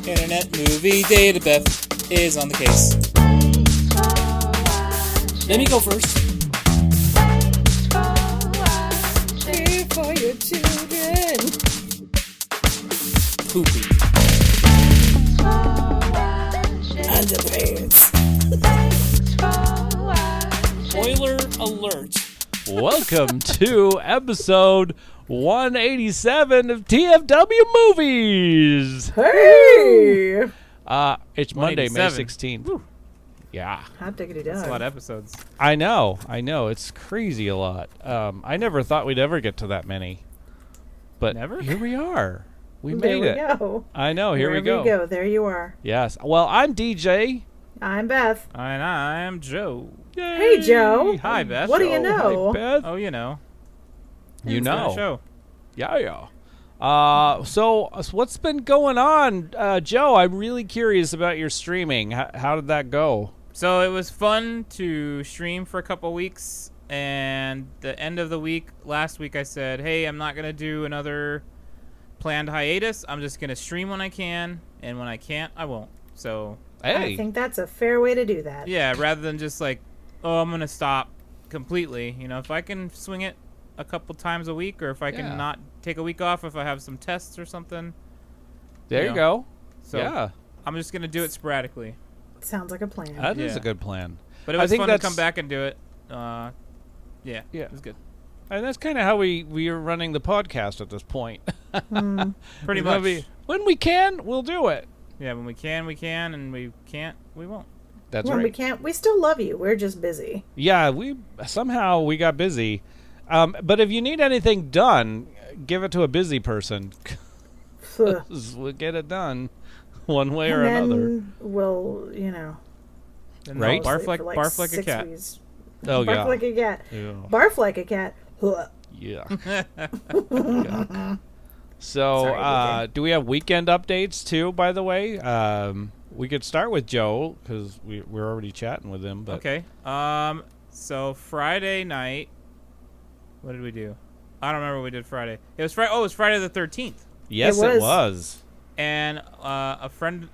Internet Movie Databeth is on the case. Let me go first. Pray for your children. Poopy. Underpants. Spoiler alert. Welcome to episode 187 of TFW Movies. Hey! It's Monday, May 187. 16th. Whew. Yeah. Hot diggity dog. That's a lot of episodes. I know. It's crazy a lot. I never thought we'd ever get to that many. But Never? here we are. We there made we it. go. I know. Here we Wherever go. you go. There you are. Yes. Well, I'm DJ. I'm Beth. And I'm Joe. Yay. Hey, Joe. Hi, Beth. What do you know? Hey, Beth. Oh, you know. You It's been a know. show. Yeah. So what's been going on, Joe? I'm really curious about your streaming. How did that go? So it was fun to stream for a couple weeks, and the end of the week, last week I said, hey, I'm not going to do another planned hiatus. I'm just going to stream when I can, and when I can't, I won't. So, Hey. I think that's a fair way to do that. yeah, rather than just like, oh, I'm going to stop completely. You know, if I can swing it a couple times a week, or if I can Yeah. not take a week off if I have some tests or something. There you know. go. So Yeah. I'm just going to do it sporadically. Sounds like a plan. That is Yeah. a good plan. But it I was think fun to that's- come back and do it. Yeah, Yeah. it was good. And that's kind of how we are running the podcast at this point. Pretty It's gonna much. be, when we can, we'll do it. Yeah, when we can, we can, and we can't, we won't. That's when right. we can't, we still love you. We're just busy. Yeah, we got busy. But if you need anything done, give it to a busy person. Ugh. We'll get it done one way And or then another. we'll, And Right. Barf sleep like for barf like a 6 cat. weeks. Oh, Barf yeah. like a cat. Yeah. Barf like a cat. Ugh. Yeah. So, Sorry, DJ. do we have weekend updates too, by the way? We could start with Joe, because we're already chatting with him. But Okay. So Friday night, what did we do? I don't remember what we did Friday. It was Friday. Oh, it was Friday the 13th. Yes, It it was. was. And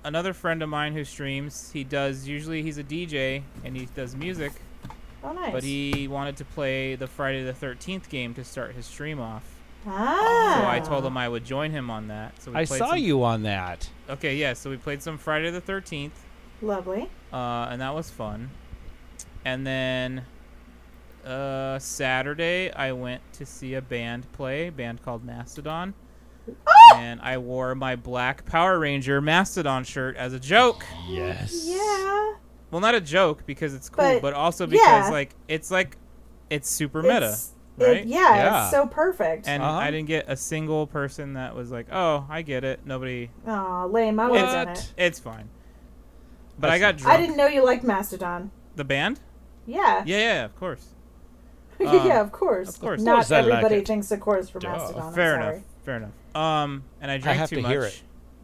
another friend of mine who streams, usually he's a DJ and he does music, Oh, nice. but he wanted to play the Friday the 13th game to start his stream off. Ah. So I told him I would join him on that. So we I played saw some- you on that. Okay, yeah. So we played some Friday the 13th, Lovely. and that was fun. And then Saturday I went to see a band called Mastodon, and I wore my black Power Ranger Mastodon shirt as a joke. Yes. Yeah. Well, not a joke because it's cool, But, but also because yeah. it's super meta. It's- right? Yeah. It's so perfect. And Uh-huh. I didn't get a single person that was like, "Oh, I get it." Nobody. Aw, lame. I would have done What? it. It's fine. But That's I got not- drunk. I didn't know you liked Mastodon. The band? Yeah. Yeah, of course. Yeah, of course. Of course. Not Of course I like everybody it. thinks of course for Duh. Mastodon. I'm Fair sorry. enough. Fair enough. And I drank have too to much. hear it.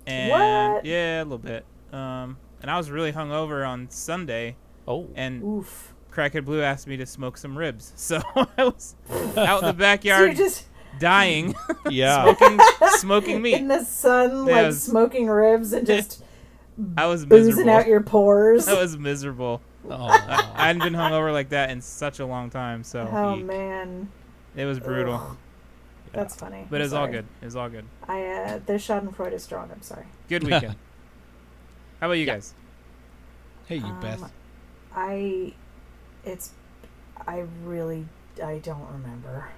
And What? yeah, a little bit. And I was really hungover on Sunday, Oh. and Oof. Crackhead Blue asked me to smoke some ribs, so I was out in the So backyard you're just dying, Yeah. smoking meat. in the sun, Yeah, like it was- smoking ribs and just I was boozing miserable. out your pores. I was miserable. Oh. I hadn't been hungover like that in such a long time, so Oh Eek. man, it was brutal. Ugh. That's funny. But I'm it's all sorry. good. It's all good. The Schadenfreude is strong. I'm sorry. Good weekend. How about you guys? Hey, you Beth. I don't remember.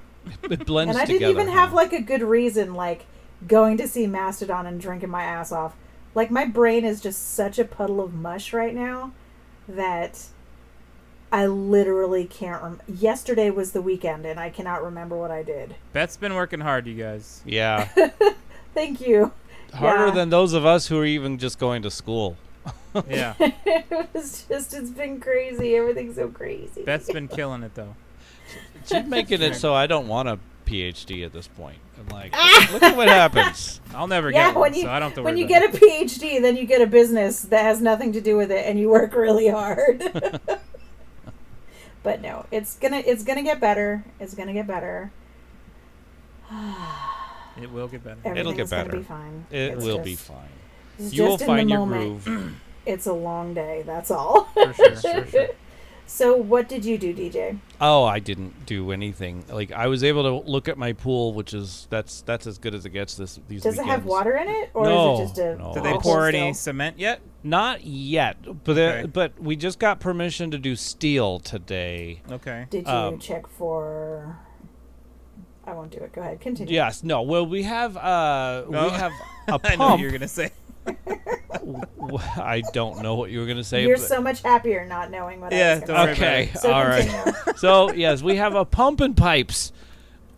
It blends And I together. didn't even have huh? like a good reason, like going to see Mastodon and drinking my ass off. Like my brain is just such a puddle of mush right now that I literally can't yesterday was the weekend and I cannot remember what I did. Beth's been working hard, you guys. Yeah. Thank you. Harder Yeah. than those of us who are even just going to school. Yeah. It's been crazy. Everything's so crazy. Beth's been killing it, though. She's making it so I don't want a PhD at this point. I'm like, look at what happens. I'll never Yeah, get one, when you so I don't have to when worry you about get a PhD, then you get a business that has nothing to do with it, and you work really hard. But no, it's gonna get better. It's gonna get better. it. It will get better. It'll get Everything's gonna better. be fine. It It's will be just- fine. It's You will just in find the your moment. groove. It's a long day. That's all. For sure. So, what did you do, DJ? Oh, I didn't do anything. Like I was able to look at my pool, which is that's as good as it gets. These Does it have weekends. water in it, or No, is it just a? no. Did they Oh, pour still? any cement yet? Not yet, but Okay. but we just got permission to do steel today. Okay. Did you check for? I won't do it. Go ahead. Continue. Yes, no. Well, we have No. we have a I know what pump. you're gonna say. I don't know what you were gonna say. You're but- so much happier not knowing what Yeah, I was don't going worry to say. Okay, So all right. continue. So yes, we have a pump and pipes.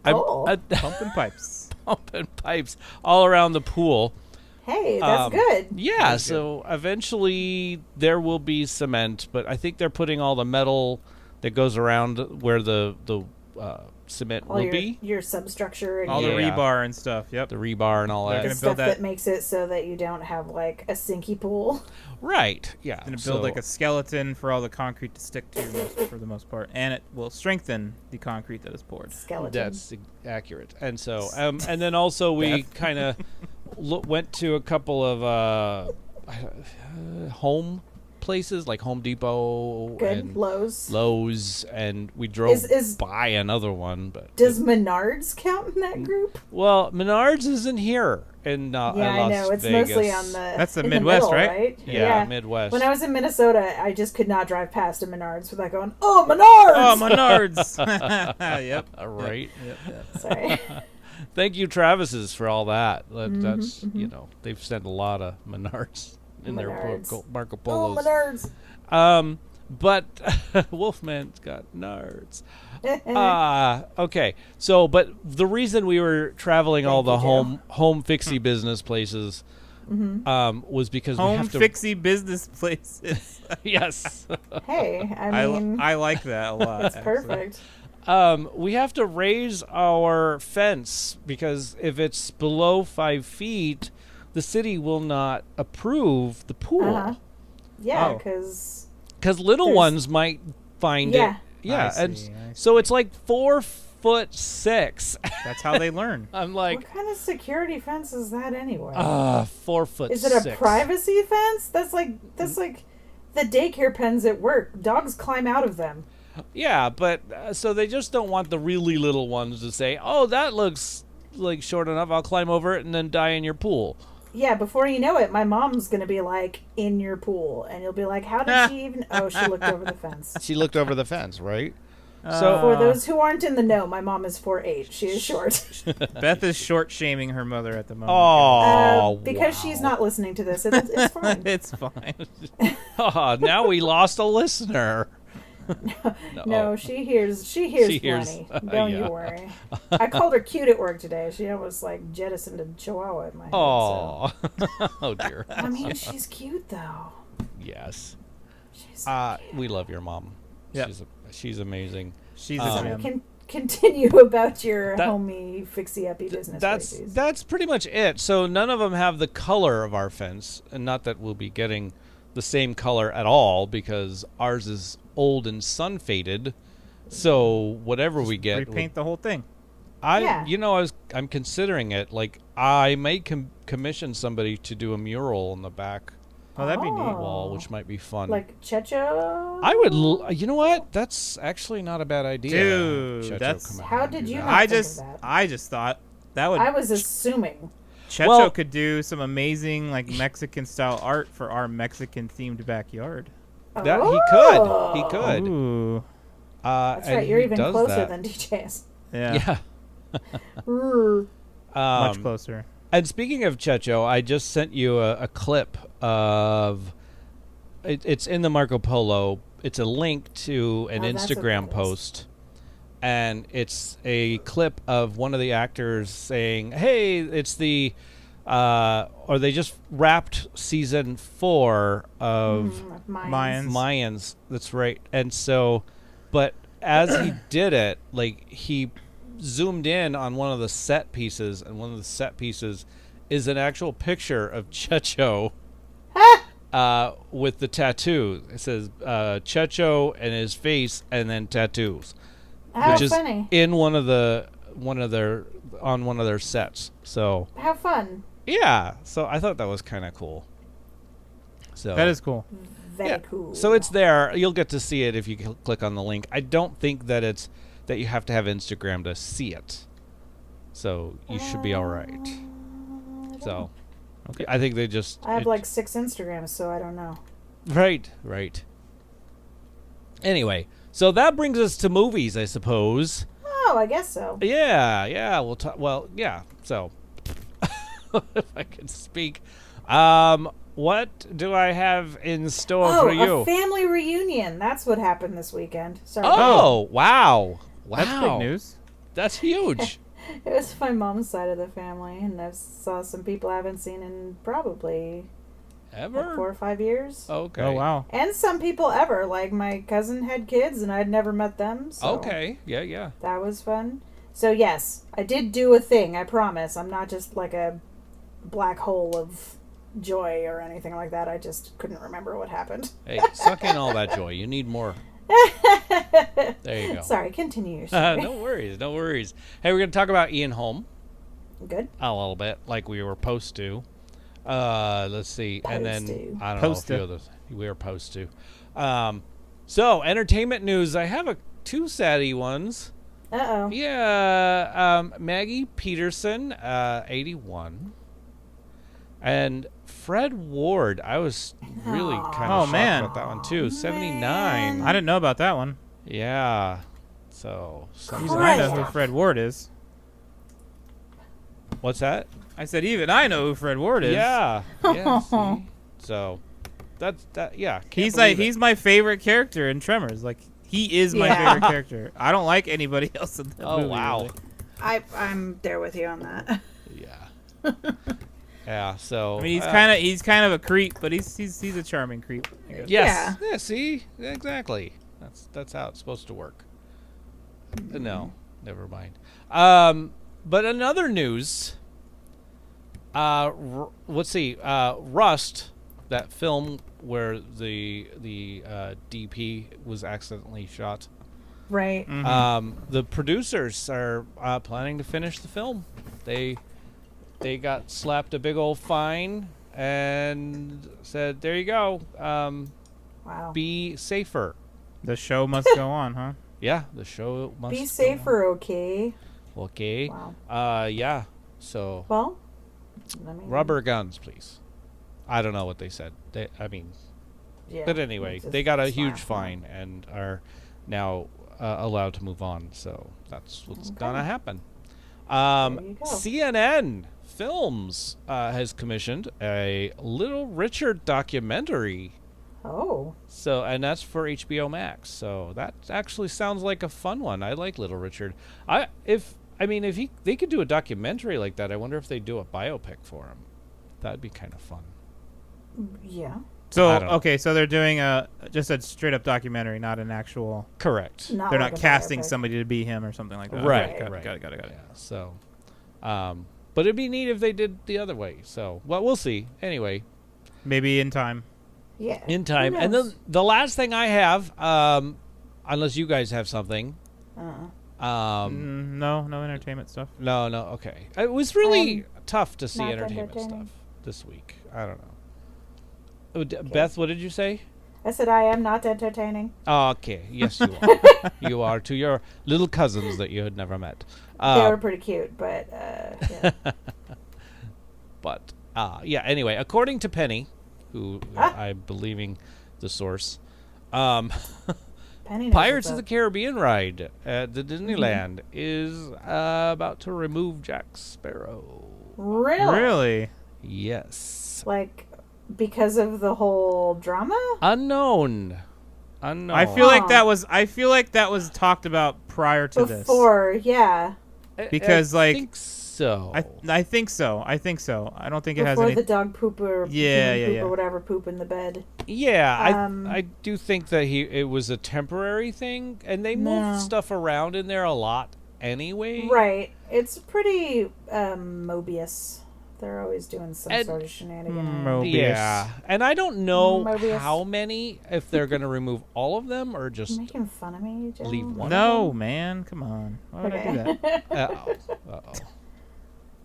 Oh. Pumping pipes. Pump and pipes all around the pool. Hey, that's good. Yeah, That's so eventually there will be cement, but I think they're putting all the metal that goes around where the cement All will your, be, your substructure and All your the Yeah. rebar and stuff. Yep. the rebar and all They're that. gonna stuff build that- that makes it so that you don't have like a sinky pool. Right. Yeah. Gonna build so- like a skeleton for all the concrete to stick to for the most part, and it will strengthen the concrete that is poured. Skeleton. That's accurate. And so, and then also we kind of went to a couple of home places like Home Depot Good. and Lowe's. and we drove Is- by another one. But Does Menards count in that group? well, Menards isn't here in Yeah, Las I know. It's Vegas. mostly on the. That's the in Midwest, middle, right? Yeah, Midwest. When I was in Minnesota, I just could not drive past a Menards without going, "Oh, Menards!" Oh, Menards. Yep. All right. Yep. Sorry. Thank you, Travis's, for all that. Mm-hmm, That's they've sent a lot of Menards in their Menards. Marco Oh, Polos. Menards. But Wolfman's got nards. Okay. So, but the reason we were traveling all the Thank you, home fixie business places was because we Home have to. fixie business places. Yes. Hey, I mean, I like that a lot. that's actually. perfect. We have to raise our fence because if it's below 5 feet, the city will not approve the pool. Uh-huh. Yeah, Oh. because Because little There's- ones might find Yeah. it. Yeah, I and see, I so it's like 4'6". That's how they learn. I'm like, what kind of security fence is that anyway? 4'6". Is it a privacy fence? That's like the daycare pens at work. Dogs climb out of them. Yeah, but so they just don't want the really little ones to say, "Oh, that looks like short enough. I'll climb over it and then die in your pool." Yeah, before you know it, my mom's gonna be like in your pool, and you'll be like, "How did she even?" Oh, she looked over the fence. She looked over the fence, right? For those who aren't in the know, my mom is 4'8". She is short. Beth is short shaming her mother at the moment. Oh, because she's not listening to this. It's fine. It's fine. Oh, now we lost a listener. No, she hears She hears, plenty. Don't yeah. you worry. I called her cute at work today. She almost like jettisoned a chihuahua in my head. So. Oh, oh dear. I mean, she's cute though. Yes. She's We love your mom. Yep. She's amazing. She's a gem. Can continue about your That- homey fixie uppy business. places. That's pretty much it. So none of them have the color of our fence, and not that we'll be getting the same color at all because ours is old and sun faded. So whatever we get, Repaint the whole thing. Yeah. I'm considering it. Like I may commission somebody to do a mural on the back Oh, that'd be neat. wall, which might be fun. Like Checho. I would. You know what? That's actually not a bad idea. Dude, Checho that's- come out How and did do you that. not think of that? I just thought that would I was assuming. Checho Well- could do some amazing like Mexican style art for our Mexican themed backyard. That Oh. he could. Ooh. That's and right. You're he even does closer that. than DJ's. Yeah. Yeah. Much closer. And speaking of Checho, I just sent you a clip of. It's in the Marco Polo. It's a link to an Oh, that's what Instagram that is. post, and it's a clip of one of the actors saying, "Hey, it's the." Or they just wrapped season 4 of Mine. Mayans. That's right. And so, but as he did it, like he zoomed in on one of the set pieces, and one of the set pieces is an actual picture of Checho with the tattoo. It says Checho and his face, and then tattoos, How which is funny. in one of their sets. So How fun. Yeah, so I thought that was kind of cool. So That is cool. Very cool. So it's there. You'll get to see it if you click on the link. I don't think that it's that you have to have Instagram to see it. So you should be all right. So Okay. I think they just I have like 6 Instagrams, so I don't know. right. Anyway, so that brings us to movies, I suppose. Oh, I guess so. Yeah. We'll talk. Well, yeah. So if I could speak, what do I have in store for you? A family reunion. That's what happened this weekend. Sorry. Oh, wow. That's big news. That's huge. It was my mom's side of the family, and I saw some people I haven't seen in probably Ever? like 4 or 5 years. Okay. Oh wow. And some people ever. Like my cousin had kids, and I'd never met them. So Okay. Yeah. that was fun. So yes, I did do a thing. I promise. I'm not just like a black hole of joy or anything like that. I just couldn't remember what happened. Hey, suck in all that joy. You need more. There you go. Sorry, continue your story. No worries. Hey, we're going to talk about Ian Holm Good. a little bit, like we were supposed to. Let's see. And then, Supposed to. I don't know, a few others. We were supposed to. So, entertainment news. I have 2 saddy ones. Uh-oh. Yeah, Maggie Peterson, 81. And Fred Ward, I was really kind Oh, of shocked man. about that one too. 79. I didn't know about that one. Yeah. So, Even Christ. I know who Fred Ward is. what's that? I said even I know who Fred Ward is. Yeah. Yeah. See? So, that's that. Yeah. can't He's believe like it. he's my favorite character in Tremors. Like he is my Yeah. favorite character. I don't like anybody else in the Oh movie. wow. Really. I'm there with you on that. Yeah. Yeah. So. I mean, he's kind of a creep, but he's a charming creep. I guess. Yes. Yeah. See. Exactly. That's how it's supposed to work. No. Never mind. But another news. Let's see. Rust, that film where the DP was accidentally shot. Right. The producers are planning to finish the film. They got slapped a big old fine and said, "There you go. Wow. Be safer." The show must go on, huh? Yeah, the show must Be go safer, okay? on. Okay. Wow. Yeah. So Well, I mean, rubber guns, please. I don't know what they said. yeah, But anyway, it's just they got a slap, huge yeah. fine and are now allowed to move on. So that's what's Okay. gonna happen. you go. CNN Films has commissioned a Little Richard documentary. Oh, So, and that's for HBO Max. So that actually sounds like a fun one. I like Little Richard. If they could do a documentary like that, I wonder if they'd do a biopic for him. That'd be kind of fun. yeah. So I don't know. okay, so they're doing just a straight up documentary, not an actual. Correct. Not They're like not a casting biopic. somebody to be him or something like that. Right, Okay, right. Got it. Yeah. So, but it'd be neat if they did the other way. So, well, we'll see. Anyway, Maybe in time. Yeah. in time. Who And knows? then the last thing I have, unless you guys have something. No entertainment stuff. No, okay. It was really tough to see not entertainment entertaining. stuff this week. I don't know. Beth, what did you say? I said I am not entertaining. Oh, okay. Yes, you are. You are to your little cousins that you had never met. They were pretty cute, but yeah. But yeah. Anyway, according to Penny, who I'm believing the source, Penny knows Pirates what's of the up. Caribbean ride at the Disneyland is about to remove Jack Sparrow. Really? Yes. Like because of the whole drama? Unknown. I feel like that was talked about prior to this. Before, yeah. Because, I like, think so. I think so. I don't think it has Before any. the dog poop or Yeah, human poop yeah. or whatever poop in the bed. Yeah, I do think that it was a temporary thing, and they moved No. stuff around in there a lot anyway. Right. It's pretty Mobius. They're always doing some And- sort of shenanigan. Mobius. Yeah, and I don't know Mobius. how many, if they're going to remove all of them or You just. making fun of me, Joe? leave one. No, man, come on. Why would I do that? Okay. Uh-oh.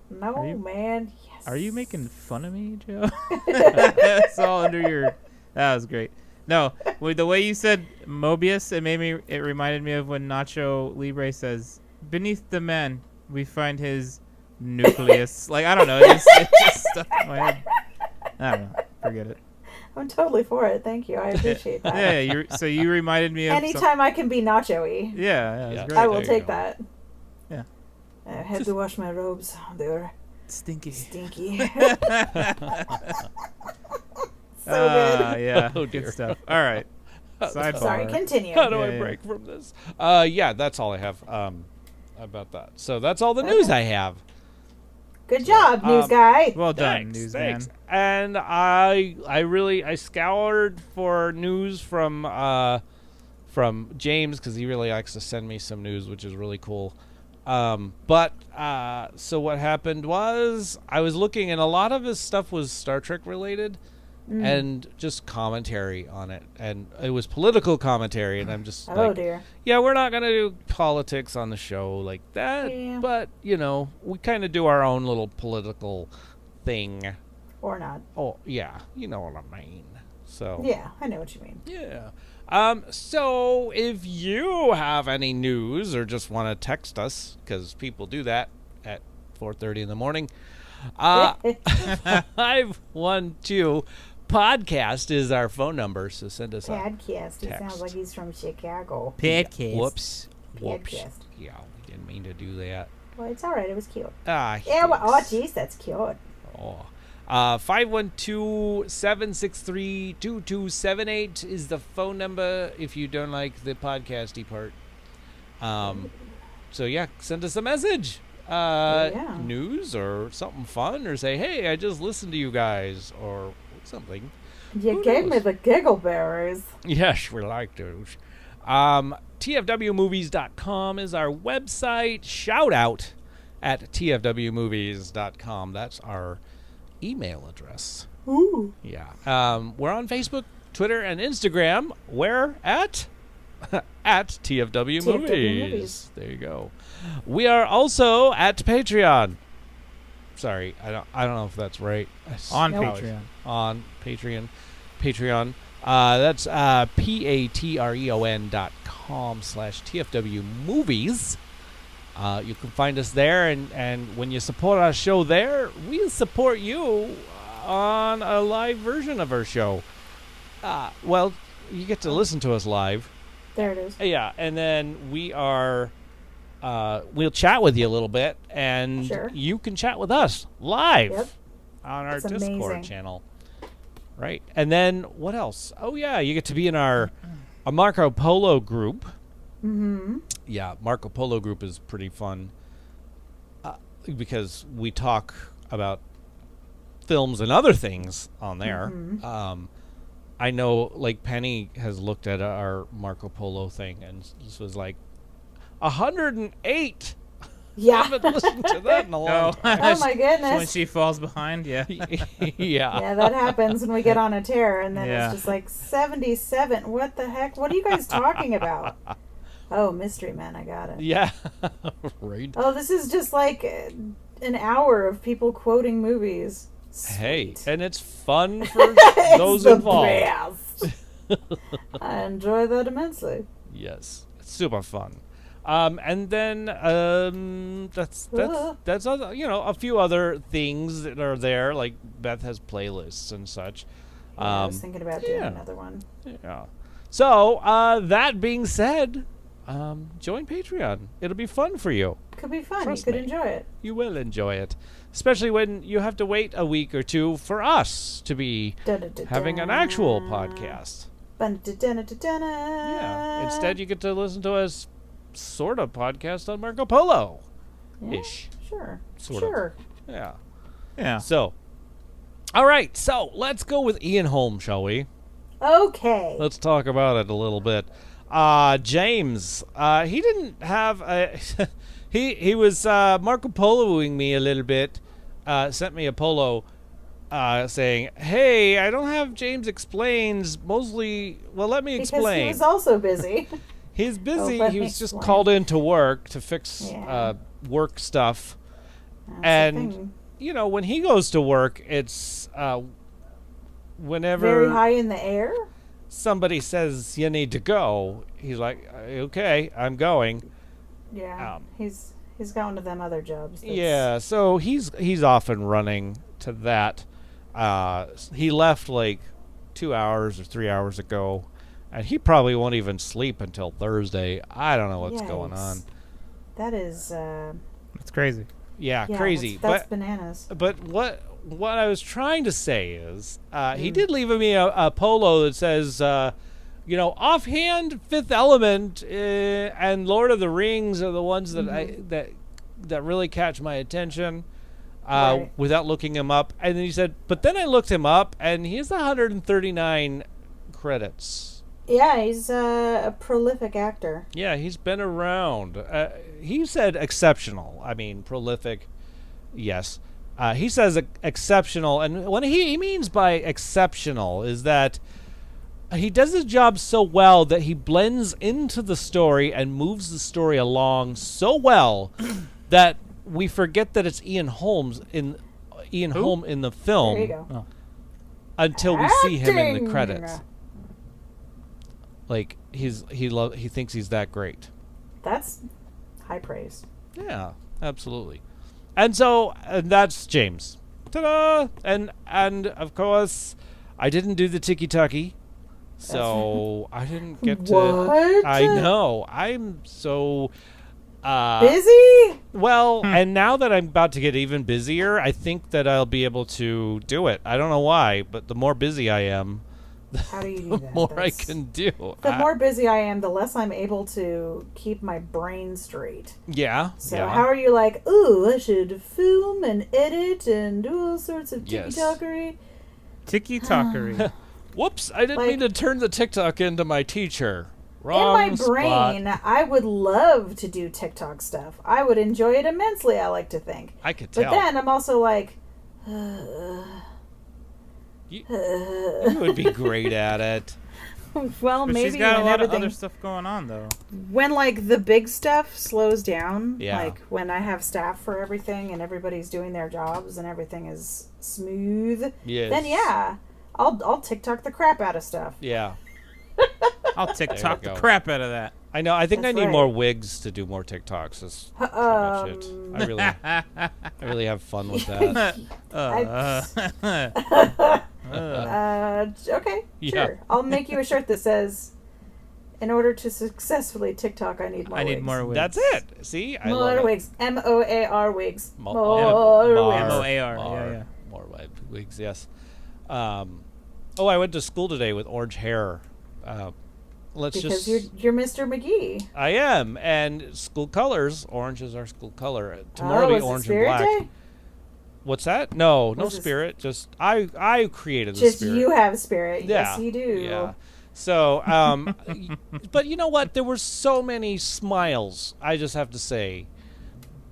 No, Are you- man. Yes. Are you making fun of me, Joe? That's all under your. That was great. No, with the way you said Mobius, it reminded me of when Nacho Libre says, "Beneath the man, we find his nucleus." Like, I don't know. It just stuck in my head. I don't know. Forget it. I'm totally for it. Thank you. I appreciate that. Yeah. So you reminded me of. Anytime I can be nacho-y, Yeah, it was Yeah. great. I will There you take go. that. Yeah. I have to wash my robes. They were Stinky. stinky. So good. Yeah. Oh, Good dear. stuff. All right. Sidebar. Sorry, continue. How do Yeah, I yeah. break from this? Yeah, that's all I have about that. So that's all the news I have. Good job, news guy. Well done, Thanks, newsman. thanks. And I scoured for news from James because he really likes to send me some news, which is really cool. So what happened was I was looking, and a lot of his stuff was Star Trek related. And just commentary on it, and it was political commentary, and I'm just Oh dear. yeah, we're not gonna do politics on the show like that, Yeah. but we kind of do our own little political thing. Or not. Oh yeah, you know what I mean. So Yeah, I know what you mean. yeah. So if you have any news or just want to text us, because people do that at 4:30 in the morning, 512 podcast is our phone number, so send us a Podcast. He text. sounds like he's from Chicago. Podcast. Whoops. Podcast. Yeah, we didn't mean to do that. Well, it's all right. It was cute. Ah, Yeah. Well, oh, yes. jeez, that's cute. Oh. 512-763-2278 is the phone number if you don't like the podcasty part. So yeah, send us a message. Yeah. News or something fun, or say, hey, I just listened to you guys, or something. You Who gave me knows? the giggle berries. Yes, we like those. tfwmovies.com is our website. Shout out at tfwmovies.com. That's our email address. Ooh. Yeah. We're on Facebook, Twitter, and Instagram. Where at? At TFW Movies. Movies. There you go. We are also at Patreon. Sorry, I don't know if that's right. On Nope. Patreon. On Patreon. That's patreon.com/TFW Movies. You can find us there, and when you support our show there, we'll support you on a live version of our show. Well, you get to listen to us live. There it is. Yeah, and then we are, we'll chat with you a little bit, and Sure. you can chat with us live Yep. on our It's Discord amazing. channel. Right, and then what else? Oh yeah, you get to be in a Marco Polo group. Mm-hmm. Yeah, Marco Polo group is pretty fun because we talk about films and other things on there. Mm-hmm. I know, like, Penny has looked at our Marco Polo thing and this was like 108. I Yeah. haven't listened to that in a long time. Oh my So when goodness. she falls behind, yeah. Yeah. Yeah, that happens when we get on a tear, and then Yeah. it's just like 77. What the heck? What are you guys talking about? Oh, Mystery Men, I got it. Yeah. Right. Oh, this is just like an hour of people quoting movies. Hey, Sweet. and it's fun for It's those the involved. best. I enjoy that immensely. Yes, it's super fun. And then that's other, a few other things that are there. Like Beth has playlists and such. Yeah, I was thinking about doing yeah. another one. Yeah. So that being said, join Patreon. It'll be fun for you. Could be fun. Trust you could me. enjoy it. You will enjoy it, especially when you have to wait a week or two for us to be having an actual podcast. Yeah. Instead, you get to listen to us sort of podcast on Marco Polo. Yeah, Ish. Sure. Sort of. Sure. Yeah. Yeah. So, all right. So let's go with Ian Holm, shall we? Okay. Let's talk about it a little bit. James, he didn't have a. he was Marco Poloing me a little bit. Sent me a polo. Saying, "Hey, I don't have James Explains. Mostly, well, let me because explain. he was also busy. He's busy. let He me was just explain. called into work to fix Yeah. work stuff, That's the And thing. when he goes to work, it's whenever Very high in the air. somebody says you need to go, he's like, okay, I'm going. Yeah, he's going to them other jobs. Yeah, so he's off and running to that. He left like 2 hours or 3 hours ago, and he probably won't even sleep until Thursday. I don't know what's going on. That is It's crazy. Yeah, crazy. That's bananas. But what I was trying to say is, he did leave me a polo that says, offhand, Fifth Element and Lord of the Rings are the ones that that really catch my attention. Right. Without looking him up, and then he said, but then I looked him up, and he has 139 credits. Yeah, he's a prolific actor. Yeah, he's been around. He said exceptional. I mean, prolific, yes. He says exceptional, and what he means by exceptional is that he does his job so well that he blends into the story and moves the story along so well that we forget that it's Ian Holm in the film. There you go. Until we see him in the credits. Like he thinks he's that great. That's high praise. Yeah, absolutely. And so that's James. Ta-da! And of course, I didn't do the tiki-taki, so I didn't get to. What? I know. I'm so busy. well, and now that I'm about to get even busier, I think that I'll be able to do it. I don't know why, but the more busy I am, How do you do the that? more I can do. The more busy I am, the less I'm able to keep my brain straight. Yeah. So yeah. how are you like, ooh, I should film and edit and do all sorts of Yes. tiki-talkery? Tiki-talkery. Whoops! I didn't mean to turn the TikTok into my teacher. In Wrong my spot. brain, I would love to do TikTok stuff. I would enjoy it immensely, I like to think. I could But tell. then I'm also like, You would be great at it. well, But maybe she's got a when lot of everything, other stuff going on, though. when like the big stuff slows down, Yeah. like when I have staff for everything and everybody's doing their jobs and everything is smooth, Yes. then yeah, I'll TikTok the crap out of stuff. Yeah. I'll TikTok the go. crap out of that. I know. I think That's I need right. more wigs to do more TikToks. That's pretty much it. I really have fun with that. Okay, Yeah. sure. I'll make you a shirt that says, "In order to successfully TikTok, I need more I wigs." need more wigs. That's it. See, I love More it. wigs. MOAR wigs. Mo- More Mar- wigs. M-O-A-R, Mar- yeah, yeah. More wigs, yes. I went to school today with orange hair. Because you're Mr. McGee. I am, and school colors. Orange is our school color. Tomorrow will was be it orange and Spirit black. Day? What's that? No Was it- spirit. Just I created the Just spirit. you have spirit. Yeah. Yes, you do. Yeah. So, but you know what? There were so many smiles. I just have to say,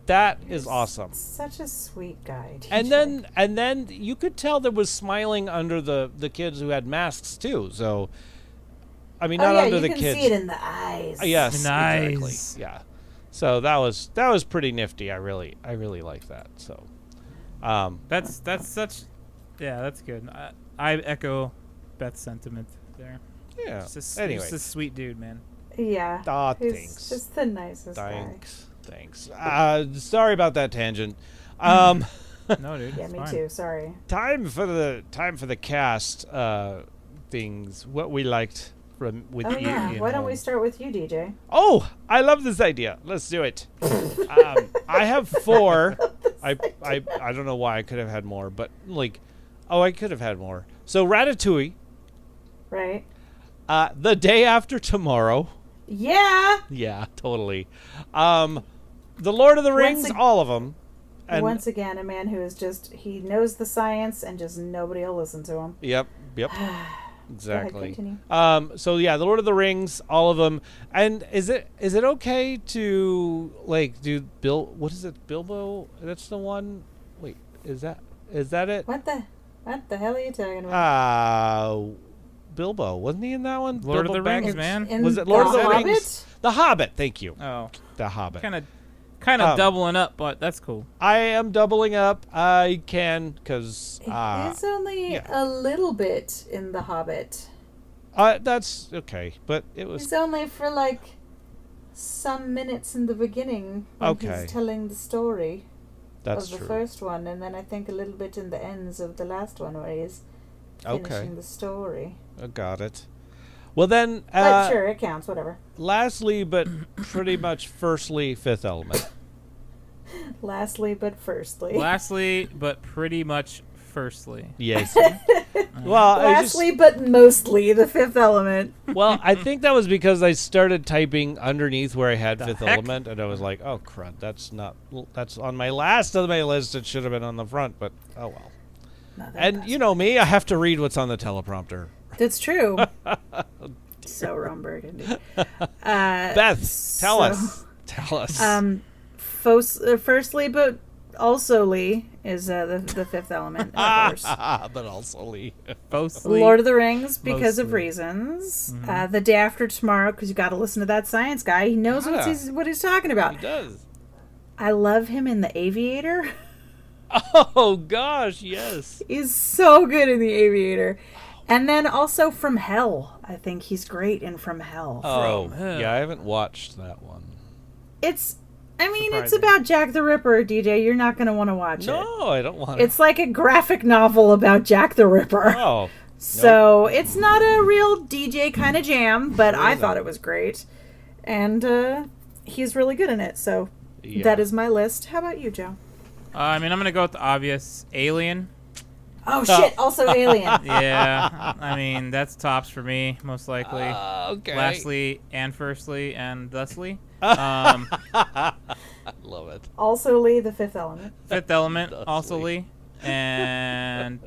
that is awesome. Such a sweet guy. And TJ. then you could tell there was smiling under the kids who had masks too. So, I mean, not under you the can kids. see it in the eyes. Yes, Nice. exactly. Yeah. So that was pretty nifty. I really like that. So, That's such. Yeah, that's good. I echo Beth's sentiment there. yeah. He's Anyway, a sweet dude, man. Yeah. Aw, He's thanks. just the nicest Thanks. Sorry about that tangent. No, dude. guy. Yeah, it's me fine. too. Sorry. Time for the cast things. What we liked with Oh yeah. Ian Why don't we Holm. start with you, DJ? Oh, I love this idea. Let's do it. I have 4. I don't know why I could have had more, but I could have had more. So Ratatouille, Right. The Day After Tomorrow. Yeah. Yeah, totally. The Lord of the Rings, Once ag- all of them. And Once again, a man who is he knows the science and just nobody will listen to him. Yep. Exactly. continue. So yeah, the Lord of the Rings, all of them. And is it okay to do what is it? Bilbo? That's the one. Wait, is that it? What the hell are you talking about? Bilbo, wasn't he in that one? Lord of Bilbo the Rings, Baggins? man. In Was it Lord of the Hobbit? Rings? The Hobbit. Thank you. Oh, The Hobbit. kind of Kind of doubling up, but that's cool. I am doubling up. I can, because... it's only a little bit in The Hobbit. That's okay, but it was... It's only for, like, some minutes in the beginning when he's telling the story of the first one, and then I think a little bit in the ends of the last one where he's finishing the story. I got it. Well, then... but sure, it counts, whatever. Lastly, but pretty much firstly, Fifth Element. Lastly, but firstly. Lastly, but pretty much firstly. Yes. Well, lastly, but mostly, The Fifth Element. Well, I think that was because I started typing underneath where I had Fifth Element, and I was like, oh, crud, that's on my last of my list. It should have been on the front, but oh well. And you know me, I have to read what's on the teleprompter. That's true. So Ron Burgundy. Beth, tell us. Tell us. Firstly, but also Lee is the Fifth Element, of course. But also Lee. Lord of the Rings, because of reasons. Mm-hmm. The Day After Tomorrow, because you got to listen to that science guy. He knows what he's talking about. He does. I love him in The Aviator. Oh, gosh, yes. He's so good in The Aviator. And then also From Hell. I think he's great in From Hell. Oh, yeah, I haven't watched that one. It's about Jack the Ripper, DJ. You're not going to want to watch it. No, I don't want to. It's like a graphic novel about Jack the Ripper. Oh. So it's not a real DJ kind of jam, but I thought it was great. And he's really good in it. So that is my list. How about you, Joe? I'm going to go with the obvious. Alien. Oh, shit. Also Alien. Yeah. That's tops for me, most likely. Okay. Lastly and firstly and thusly. Love it. Also Lee, The Fifth Element. Fifth Element, also Lee. And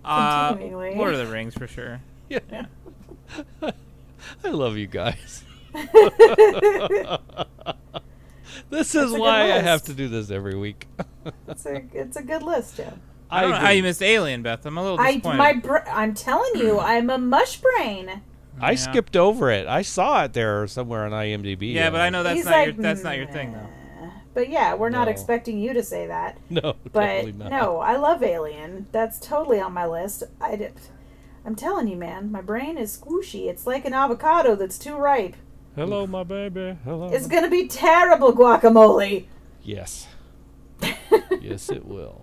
Lord of the Rings for sure. Yeah. I love you guys. This is why I have to do this every week. It's a good list, Joe. I don't know how you missed Alien, Beth. I'm a little disappointed. I'm telling you, I'm a mush brain. I skipped over it. I saw it there somewhere on IMDb. Yeah, but I know that's not your thing, though. But yeah, we're not expecting you to say that. No, but totally not. No, I love Alien. That's totally on my list. I'm telling you, man, my brain is squishy. It's like an avocado that's too ripe. Hello, my baby. Hello. It's gonna be terrible guacamole. Yes. Yes, it will.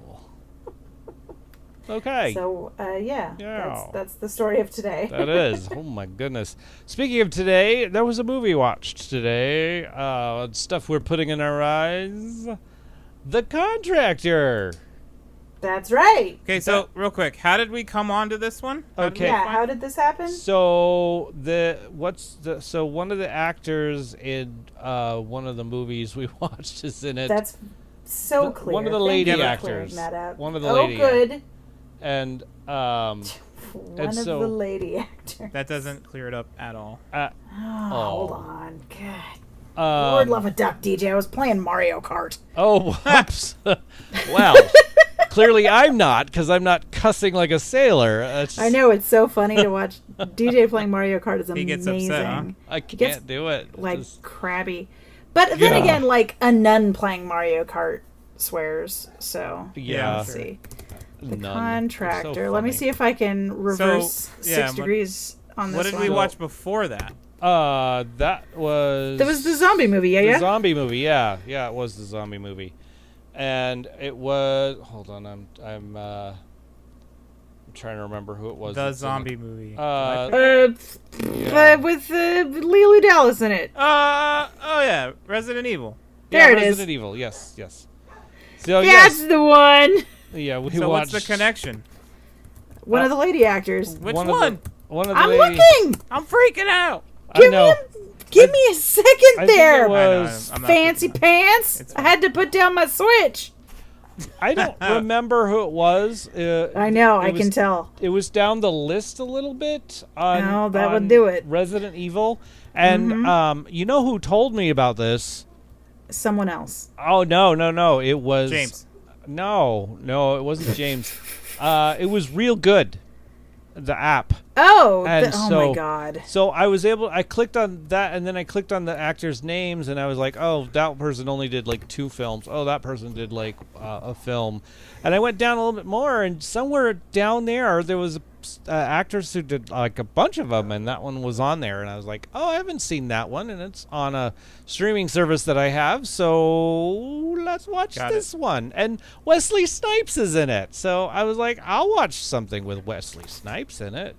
Okay. So, that's the story of today. That is. Oh, my goodness. Speaking of today, there was a movie watched today. Stuff we're putting in our eyes. The Contractor. That's right. Okay, so real quick, how did we come on to this one? How did this happen? So one of the actors in one of the movies we watched is in it. That's so clear. One of the lady actors. One of the lady. Oh, good. And one of the lady actors. That doesn't clear it up at all. Hold on. God. Lord love a duck, DJ. I was playing Mario Kart. Oh, whoops. Well, clearly I'm not, because I'm not cussing like a sailor. I know, it's so funny to watch DJ playing Mario Kart is amazing. He gets upset, huh? I can't do it. Like, crabby. But then again, like, a nun playing Mario Kart swears, so... Yeah. Let's see. The Nun. Contractor. So Let me see if I can reverse 6 degrees on this one. What did we watch before that? That was the zombie movie, The zombie movie, yeah. Yeah, it was the zombie movie. And it was... Hold on, I'm trying to remember who it was. The zombie movie. With Lily Dallas in it. Yeah, Resident Evil. There it is. Resident Evil, yes. So, That's the one! Yeah, we so watched... what's the connection? One of the lady actors. Which one? One of the I'm lady... looking! I'm freaking out! Give me a second there! It was... I'm not Fancy pants! I had to put down my Switch! I don't remember who it was. I know, I can tell. It was down the list a little bit on, that would do it. Resident Evil. And you know who told me about this? Someone else. Oh, no. It was... James. No, it wasn't James. It was Real Good, the app. Oh, And oh so, my God. So I clicked on that, and then I clicked on the actors' names, and I was like, oh, that person only did like 2 films. Oh, that person did like a film. And I went down a little bit more, and somewhere down there was actors who did like a bunch of them, and that one was on there. And I was like, oh, I haven't seen that one, and it's on a streaming service that I have, so let's watch this one. And Wesley Snipes is in it, so I was like, I'll watch something with Wesley Snipes in it.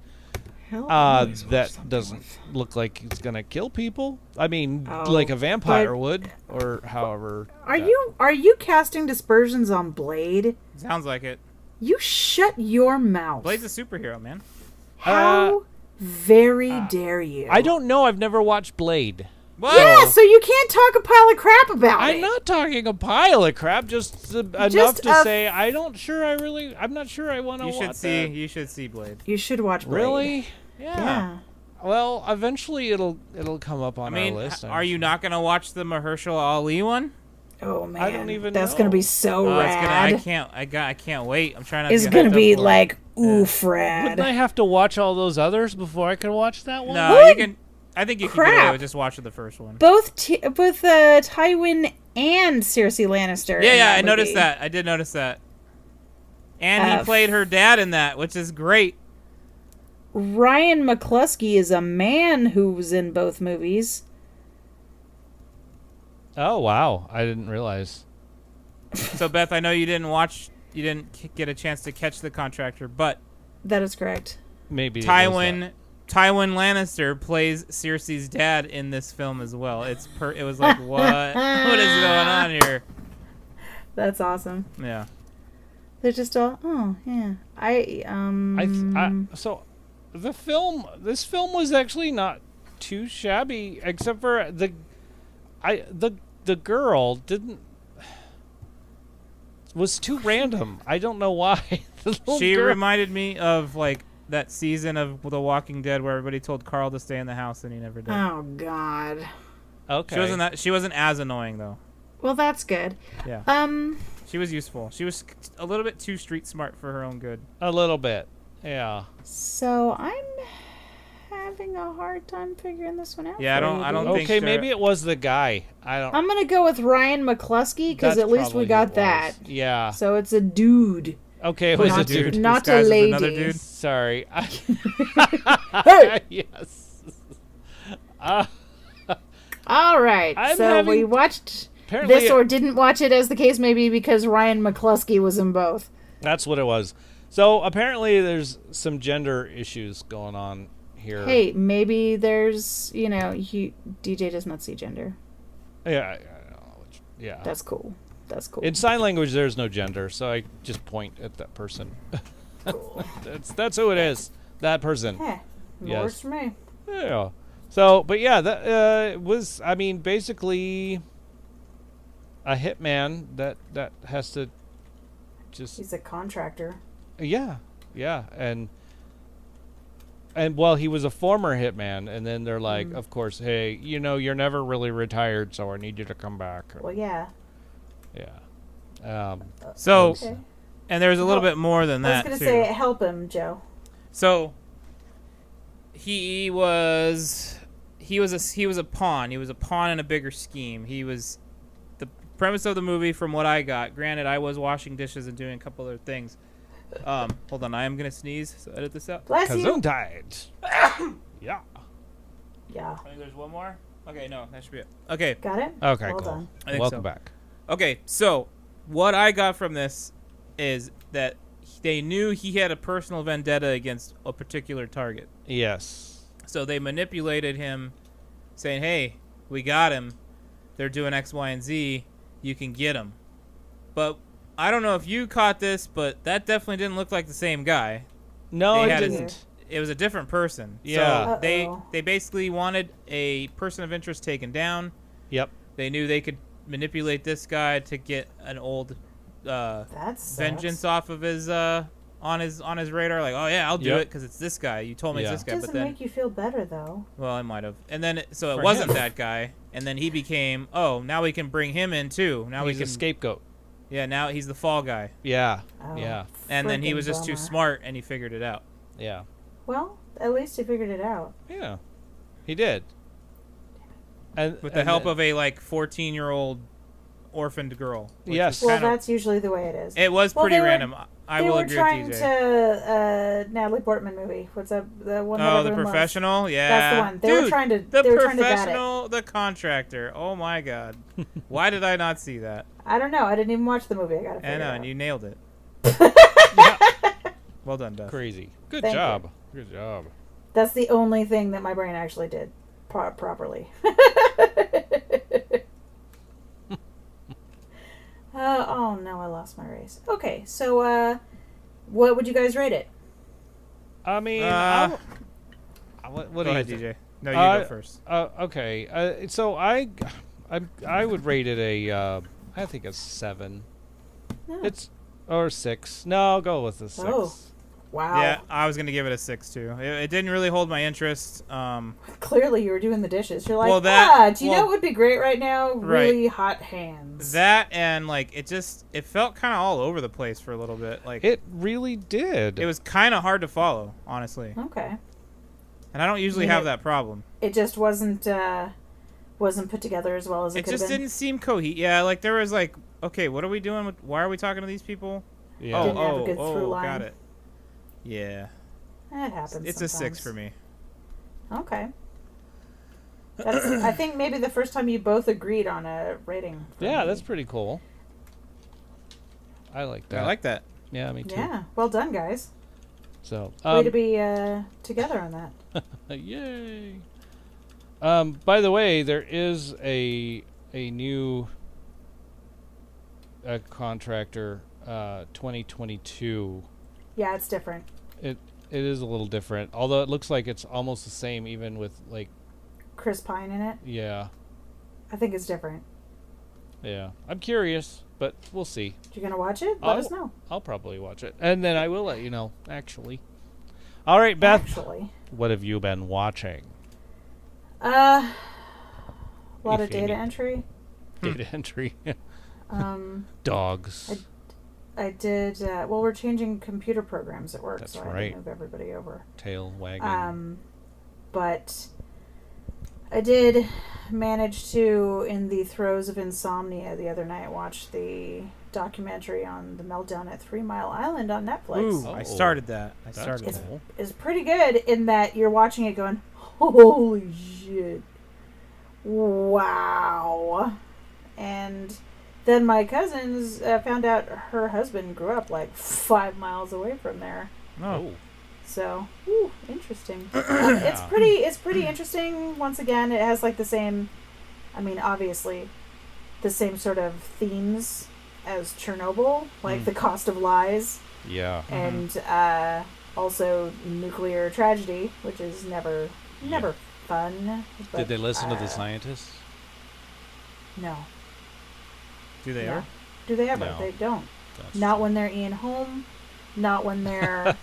That doesn't look like he's gonna kill people. I mean, like a vampire would, or however. Are you casting dispersions on Blade? Sounds like it. You shut your mouth. Blade's a superhero, man. How very dare you? I don't know. I've never watched Blade. What? Yeah, so you can't talk a pile of crap about it. I'm not talking a pile of crap. Just enough to say I'm not sure I want to watch that. You should see Blade. You should watch Blade. Really? Yeah. Well, eventually it'll come up on our list. Are you not gonna watch the Mahershala Ali one? Oh man, I don't even that's know. gonna be so rad. I can't wait. I'm trying to. It's gonna be like oof rad. Wouldn't I have to watch all those others before I could watch that one? No, you can. I think you can get away with just watching the first one. Both Tywin and Cersei Lannister. Yeah, I noticed that. I did notice that. And he played her dad in that, which is great. Ryan McCluskey is a man who was in both movies. Oh wow, I didn't realize. So Beth, I know you didn't get a chance to catch the Contractor, but that is correct. Maybe Tywin Lannister plays Cersei's dad in this film as well. It was like what is going on here? That's awesome. Yeah. They're just all yeah. So this film was actually not too shabby, except for the girl was too random. I don't know why. She reminded me of like that season of The Walking Dead where everybody told Carl to stay in the house and he never did. Oh God. Okay. She wasn't as annoying though. Well, that's good. Yeah. She was useful. She was a little bit too street smart for her own good. A little bit. Yeah. So I'm having a hard time figuring this one out. Yeah, I don't think. Okay, maybe it was the guy. I'm gonna go with Ryan McCluskey because at least we got that. Yeah. So it's a dude. Okay, it was a dude. Not a lady. Another dude. Sorry. Hey! Yes. All right. We watched this or didn't watch it, as the case may be, because Ryan McCluskey was in both. That's what it was. So apparently there's some gender issues going on here. Hey, maybe there's, DJ does not see gender. Yeah. Yeah. That's cool. In sign language, there's no gender, so I just point at that person. Cool. That's who it is. That person. Yes. Works for me. Yeah. So, but yeah, that was, I mean, basically a hitman that has to just... He's a contractor. Yeah. And well, he was a former hitman, and then they're like, of course, hey, you're never really retired, so I need you to come back. Well, yeah. Yeah. And there's a little bit more than that. I was going to say, help him, Joe. So he was a pawn. He was a pawn in a bigger scheme. He was the premise of the movie, from what I got. Granted, I was washing dishes and doing a couple other things. Hold on, I am gonna sneeze. So edit this out. Bless you. Gesundheit. Yeah. Yeah. I think there's one more. Okay, no, that should be it. Okay. Got it? Okay, well cool. Done. Welcome back. Okay, so what I got from this is that they knew he had a personal vendetta against a particular target. Yes. So they manipulated him, saying, hey, we got him. They're doing X, Y, and Z. You can get him. But I don't know if you caught this, but that definitely didn't look like the same guy. No, it didn't. It was a different person. Yeah. So they basically wanted a person of interest taken down. Yep. They knew they could manipulate this guy to get an old vengeance off of his on his radar. Like, oh yeah, I'll do it because it's this guy. You told me it's this guy. Doesn't make you feel better though. Well, I might have. And then it wasn't that guy. And then he became. Oh, now we can bring him in too. Now he's a scapegoat. Yeah, now he's the fall guy. Yeah. Oh, yeah. And then he was just too smart, and he figured it out. Yeah. Well, At least he figured it out. Yeah, he did. And With the help of a 14-year-old orphaned girl. which Yes. is Well, kind of- that's usually the way it is. it was Well, pretty they were- random. I will agree with They were DJ. trying to Natalie Portman movie. What's that? The one that Oh, the everyone loves? professional, yeah. That's the one. They Dude, were trying to. The They were trying to bat it. professional, the contractor. Oh my god, why did I not see that? I don't know. I didn't even watch the movie. I gotta figure I it know, out. and you nailed it. Well done, Duff. crazy. Good Thank job. Good job. That's the only thing that my brain actually did properly. Oh no, I lost my race. Okay, so what would you guys rate it? I mean, what Go do you ahead, think? DJ. No, you go first. Okay. So I would rate it a I think a 7. Oh, It's or 6. No, I'll go with a 6. Oh. Wow. Yeah, I was gonna give it a 6 too. It didn't really hold my interest. Clearly, you were doing the dishes. You're like, Well, that- do you know what would be great right now? Right. Really hot hands. That and it felt kind of all over the place for a little bit. It really did. It was kind of hard to follow, honestly. Okay. And I don't usually Yeah. have that problem. It just wasn't put together as well as it It could have just been. didn't seem coherent. Yeah, there was okay, what are we doing? Why are we talking to these people? Yeah. Didn't have a good through line. Got it. Yeah, It happens. it's a 6 sometimes. for me. Okay. That's, I think maybe the first time you both agreed on a rating. for Yeah, me. that's pretty cool. I like that. I like that. Yeah, me too. Yeah. Well done, guys. So, Way to be together on that. yay. By the way, there is a new Contractor 2022. Yeah, it's different. It is a little different, although it looks like it's almost the same, even with Chris Pine in it. yeah. I think it's different. I'm curious, but we'll see. You gonna watch it? Let us know. I'll probably watch it, and then I will let you know. Actually, all right, Beth. Actually, What have you been watching? a lot If of you data need- entry. Data entry. Dogs. I did. Well, we're changing computer programs at work, That's so I had right. to move everybody over. Tail wagging. But I did manage to, in the throes of insomnia the other night, watch the documentary on the meltdown at 3 Mile Island on Netflix. Ooh, Oh. I started that. That's cool. It's pretty good in that you're watching it going, holy shit. Wow. And then my cousins found out her husband grew up 5 miles away from there. Oh. So, interesting. It's pretty interesting. Once again, it has the same, obviously, the same sort of themes as Chernobyl, the cost of lies, Yeah. and also nuclear tragedy, which is never fun. But, Did they listen to the scientists? No. Do they No. ever? Do they ever? No. They don't. That's Not when they're Ian Holm. Not when they're,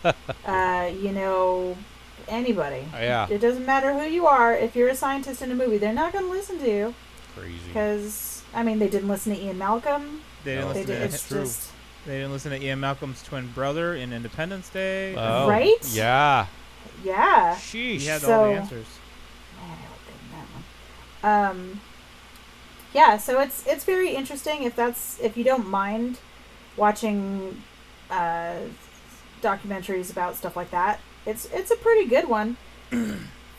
anybody. Yeah. It doesn't matter who you are. If you're a scientist in a movie, they're not going to listen to you. Crazy. Because, they didn't listen to Ian Malcolm. They didn't No. They listen did, to it's true. just, They didn't listen to Ian Malcolm's twin brother in Independence Day. Oh, Right? Yeah. yeah. Sheesh. He had all So- the answers. Man, I looked good in that one. Yeah, so it's very interesting if you don't mind watching documentaries about stuff like that. It's a pretty good one.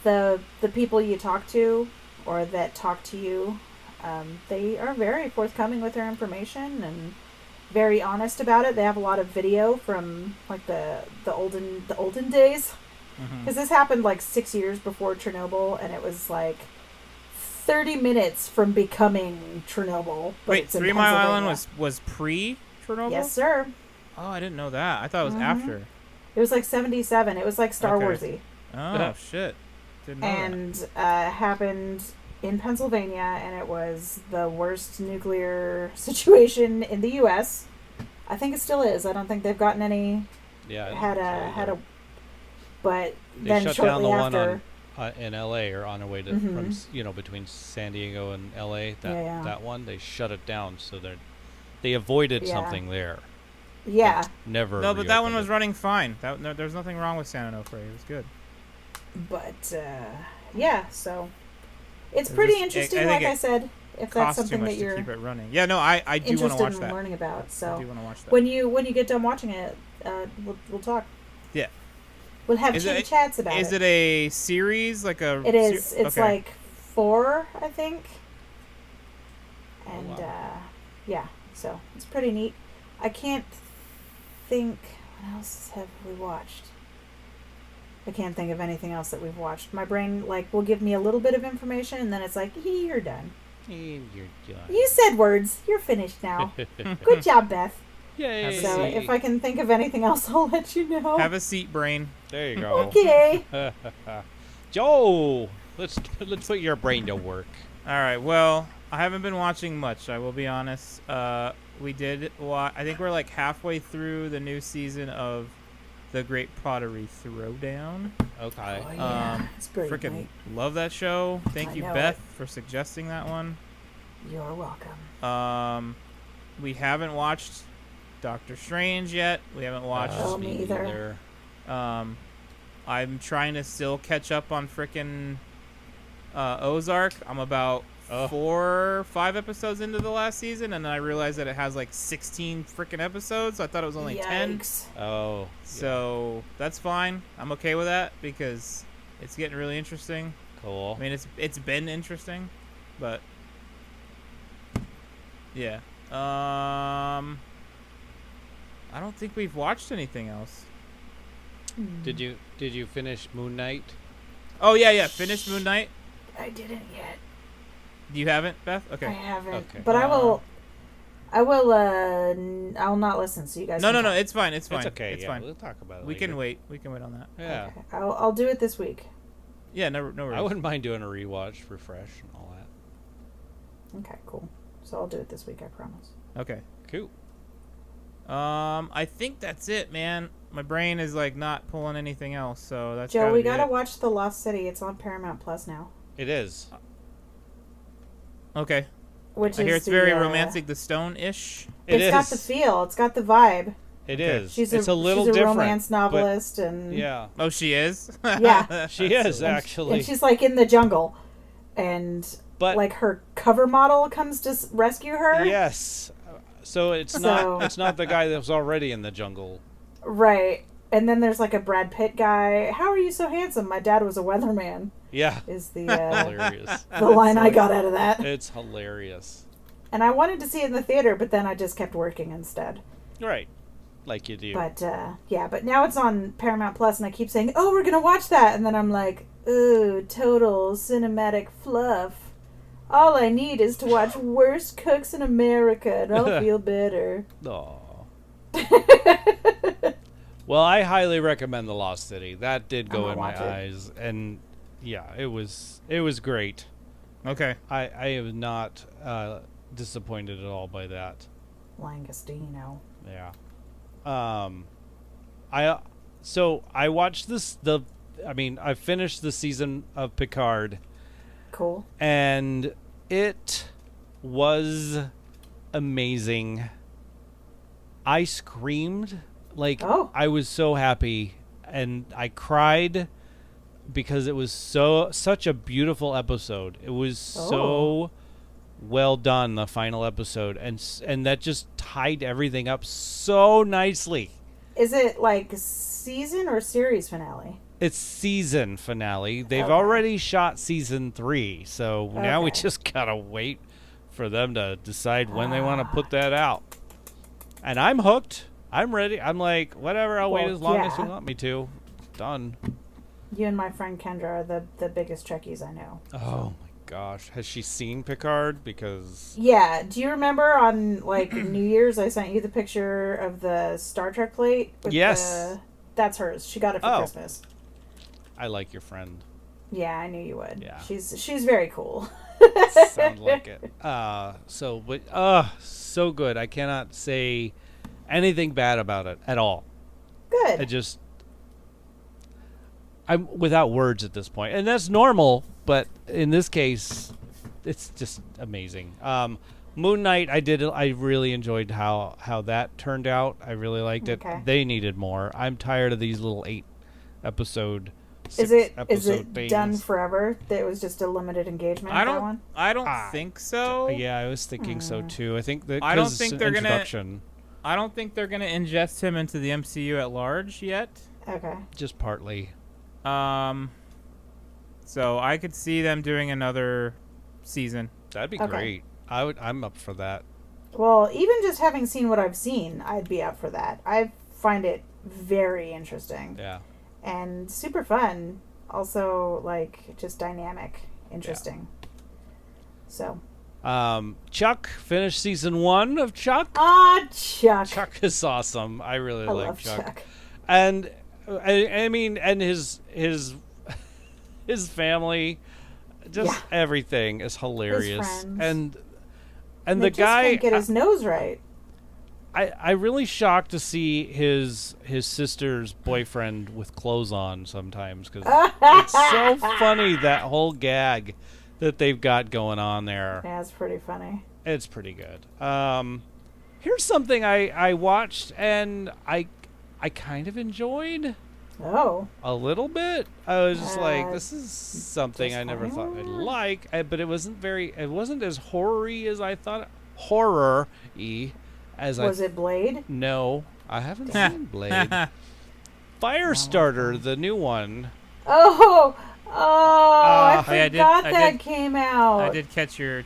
The people you talk to or that talk to you, they are very forthcoming with their information and very honest about it. They have a lot of video from the olden days. Because this happened 6 years before Chernobyl, and it was 30 minutes from becoming Chernobyl. But Wait, it's in 3 Mile Island Pennsylvania. was pre-Chernobyl? Yes, sir. Oh, I didn't know that. I thought it was Mhm. after. It was 77. It was Star Okay. Warsy. Oh, shit. Didn't know that. And happened in Pennsylvania, and it was the worst nuclear situation in the U.S. I think it still is. I don't think they've gotten any. Yeah. But They then shut shortly down the after, one in L.A. or on their way to from between San Diego and L.A. That one they shut it down, so they avoided Yeah. something there. yeah, Never. No, but that one reopened was it. running fine. There's nothing wrong with San Onofre. It was good. But yeah, so it's It pretty just- interesting. I think Like I it said, if that's Costs too something much that to you're keep it running. Yeah, no, I do want to interested watch in that. learning about, I so do want to watch that. when you get done watching it, we'll talk. Yeah. We'll have Is chitty it- chats about it. Is it a series like a? It is. It's okay. like 4, I think. And wow. yeah, so it's pretty neat. I can't think what else have we watched. I can't think of anything else that we've watched. My brain will give me a little bit of information, and then it's like, you're done. You're done. You said words. You're finished now. Good job, Beth. Yay. So if I can think of anything else, I'll let you know. Have a seat, brain. There you go. Okay. Joe, let's put your brain to work. All right. Well, I haven't been watching much. I will be honest. We did watch. I think we're like halfway through the new season of The Great Pottery Throwdown. Okay. Oh, yeah. It's pretty Freaking neat. love that show. Thank I you, know Beth, for suggesting that one. You're welcome. We haven't watched Doctor Strange yet. We haven't watched. Oh, me either. I'm trying to still catch up on frickin' Ozark. I'm about 4 or 5 episodes into the last season, and then I realized that it has like 16 frickin' episodes. I thought it was only 10. Yikes. Oh. So that's fine. I'm okay with that because it's getting really interesting. Cool. I mean, it's been interesting, but yeah. I don't think we've watched anything else. Did you finish Moon Knight? Oh yeah. Finished Moon Knight. I didn't yet. You haven't, Beth? Okay. I haven't. Okay. But I will. I'll not listen. So you guys. No, can no. talk. It's fine. It's fine. It's okay. It's yeah, fine. we'll talk about it. We later. can wait. We can wait on that. Yeah. Okay. I'll do it this week. Yeah. No worries. I wouldn't mind doing a rewatch, refresh, and all that. Okay. Cool. So I'll do it this week. I promise. Okay. Cool. I think that's it, man. My brain is like not pulling anything else, so that's. Joe, we gotta it. watch The Lost City. It's on Paramount Plus now. It is. Okay. Which I hear is it's very the, romantic, the Stone-ish. It's got the feel. It's got the vibe. It Okay. is. She's It's a little she's a different. romance novelist, and Yeah. Oh, she is. Yeah. She is and, actually. and she's like in the jungle, and But like her cover model comes to rescue her. yes. So it's not the guy that was already in the jungle. Right. And then there's like a Brad Pitt guy. How are you so handsome? My dad was a weatherman. Yeah. Is the Hilarious. the line I got out of that. It's hilarious. And I wanted to see it in the theater, but then I just kept working instead. Right. Like you do. But yeah, but now it's on Paramount Plus, and I keep saying, "Oh, we're gonna watch that," and then I'm like, "Ooh, total cinematic fluff. All I need is to watch Worst Cooks in America, and I'll feel better." Aw. Well, I highly recommend The Lost City. That did go I'm in gonna my watch it. eyes, and yeah, it was great. Okay. I am not disappointed at all by that. Langostino. Yeah. I watched I finished the season of Picard, Cool. and it was amazing. I screamed Oh. I was so happy, and I cried because it was such a beautiful episode. It was so well done, the final episode, and that just tied everything up so nicely. Is it like season or series finale? It's season finale. They've Okay. already shot season 3, so now we Okay. just gotta wait for them to decide when they want to put that out. And I'm hooked. I'm ready. I'm like, whatever. I'll wait Well, as long as you yeah. want me to. Done. You and my friend Kendra are the biggest Trekkies I know. Oh my gosh, has she seen Picard? Because Yeah. Do you remember on like New Year's I sent you the picture of the Star Trek plate? With Yes. That's hers. She got it for Oh. Christmas. I like your friend. Yeah, I knew you would. Yeah. She's very cool. Sound like it. So good. I cannot say anything bad about it at all. Good. I'm without words at this point, and that's normal. But in this case, it's just amazing. Moon Knight, I really enjoyed how that turned out. I really liked it. Okay. They needed more. I'm tired of these little 8-episode Is it episode beings. done forever? That it was just a limited engagement. That one? I don't think so. Yeah, I was thinking so too. I think that I don't think they're introduction. I don't think they're gonna ingest him into the MCU at large yet. Okay. Just partly. So I could see them doing another season. That'd be Okay. great. I'm up for that. Well, even just having seen what I've seen, I'd be up for that. I find it very interesting. Yeah. And super fun. Also, like, just dynamic. Interesting. So. Chuck finished season 1 of Chuck. Ah, Chuck. Chuck is awesome. I really I like love Chuck. And I mean, and his family, just everything is hilarious. His friends. And They the guy, just can't get his nose right. I'm really shocked to see his sister's boyfriend with clothes on sometimes, because it's so funny, that whole gag that they've got going on there. Yeah, it's pretty funny. It's pretty good. Here's something I watched and I kind of enjoyed. Oh. A little bit. I was just like, this is something just I never thought I'd fine. like, but it wasn't as horror-y as I thought. Horror-y as Was it Blade? No, I haven't seen Blade. Firestarter, the new one. Oh! I Oh, yeah, forgot I that did- came out. I did catch your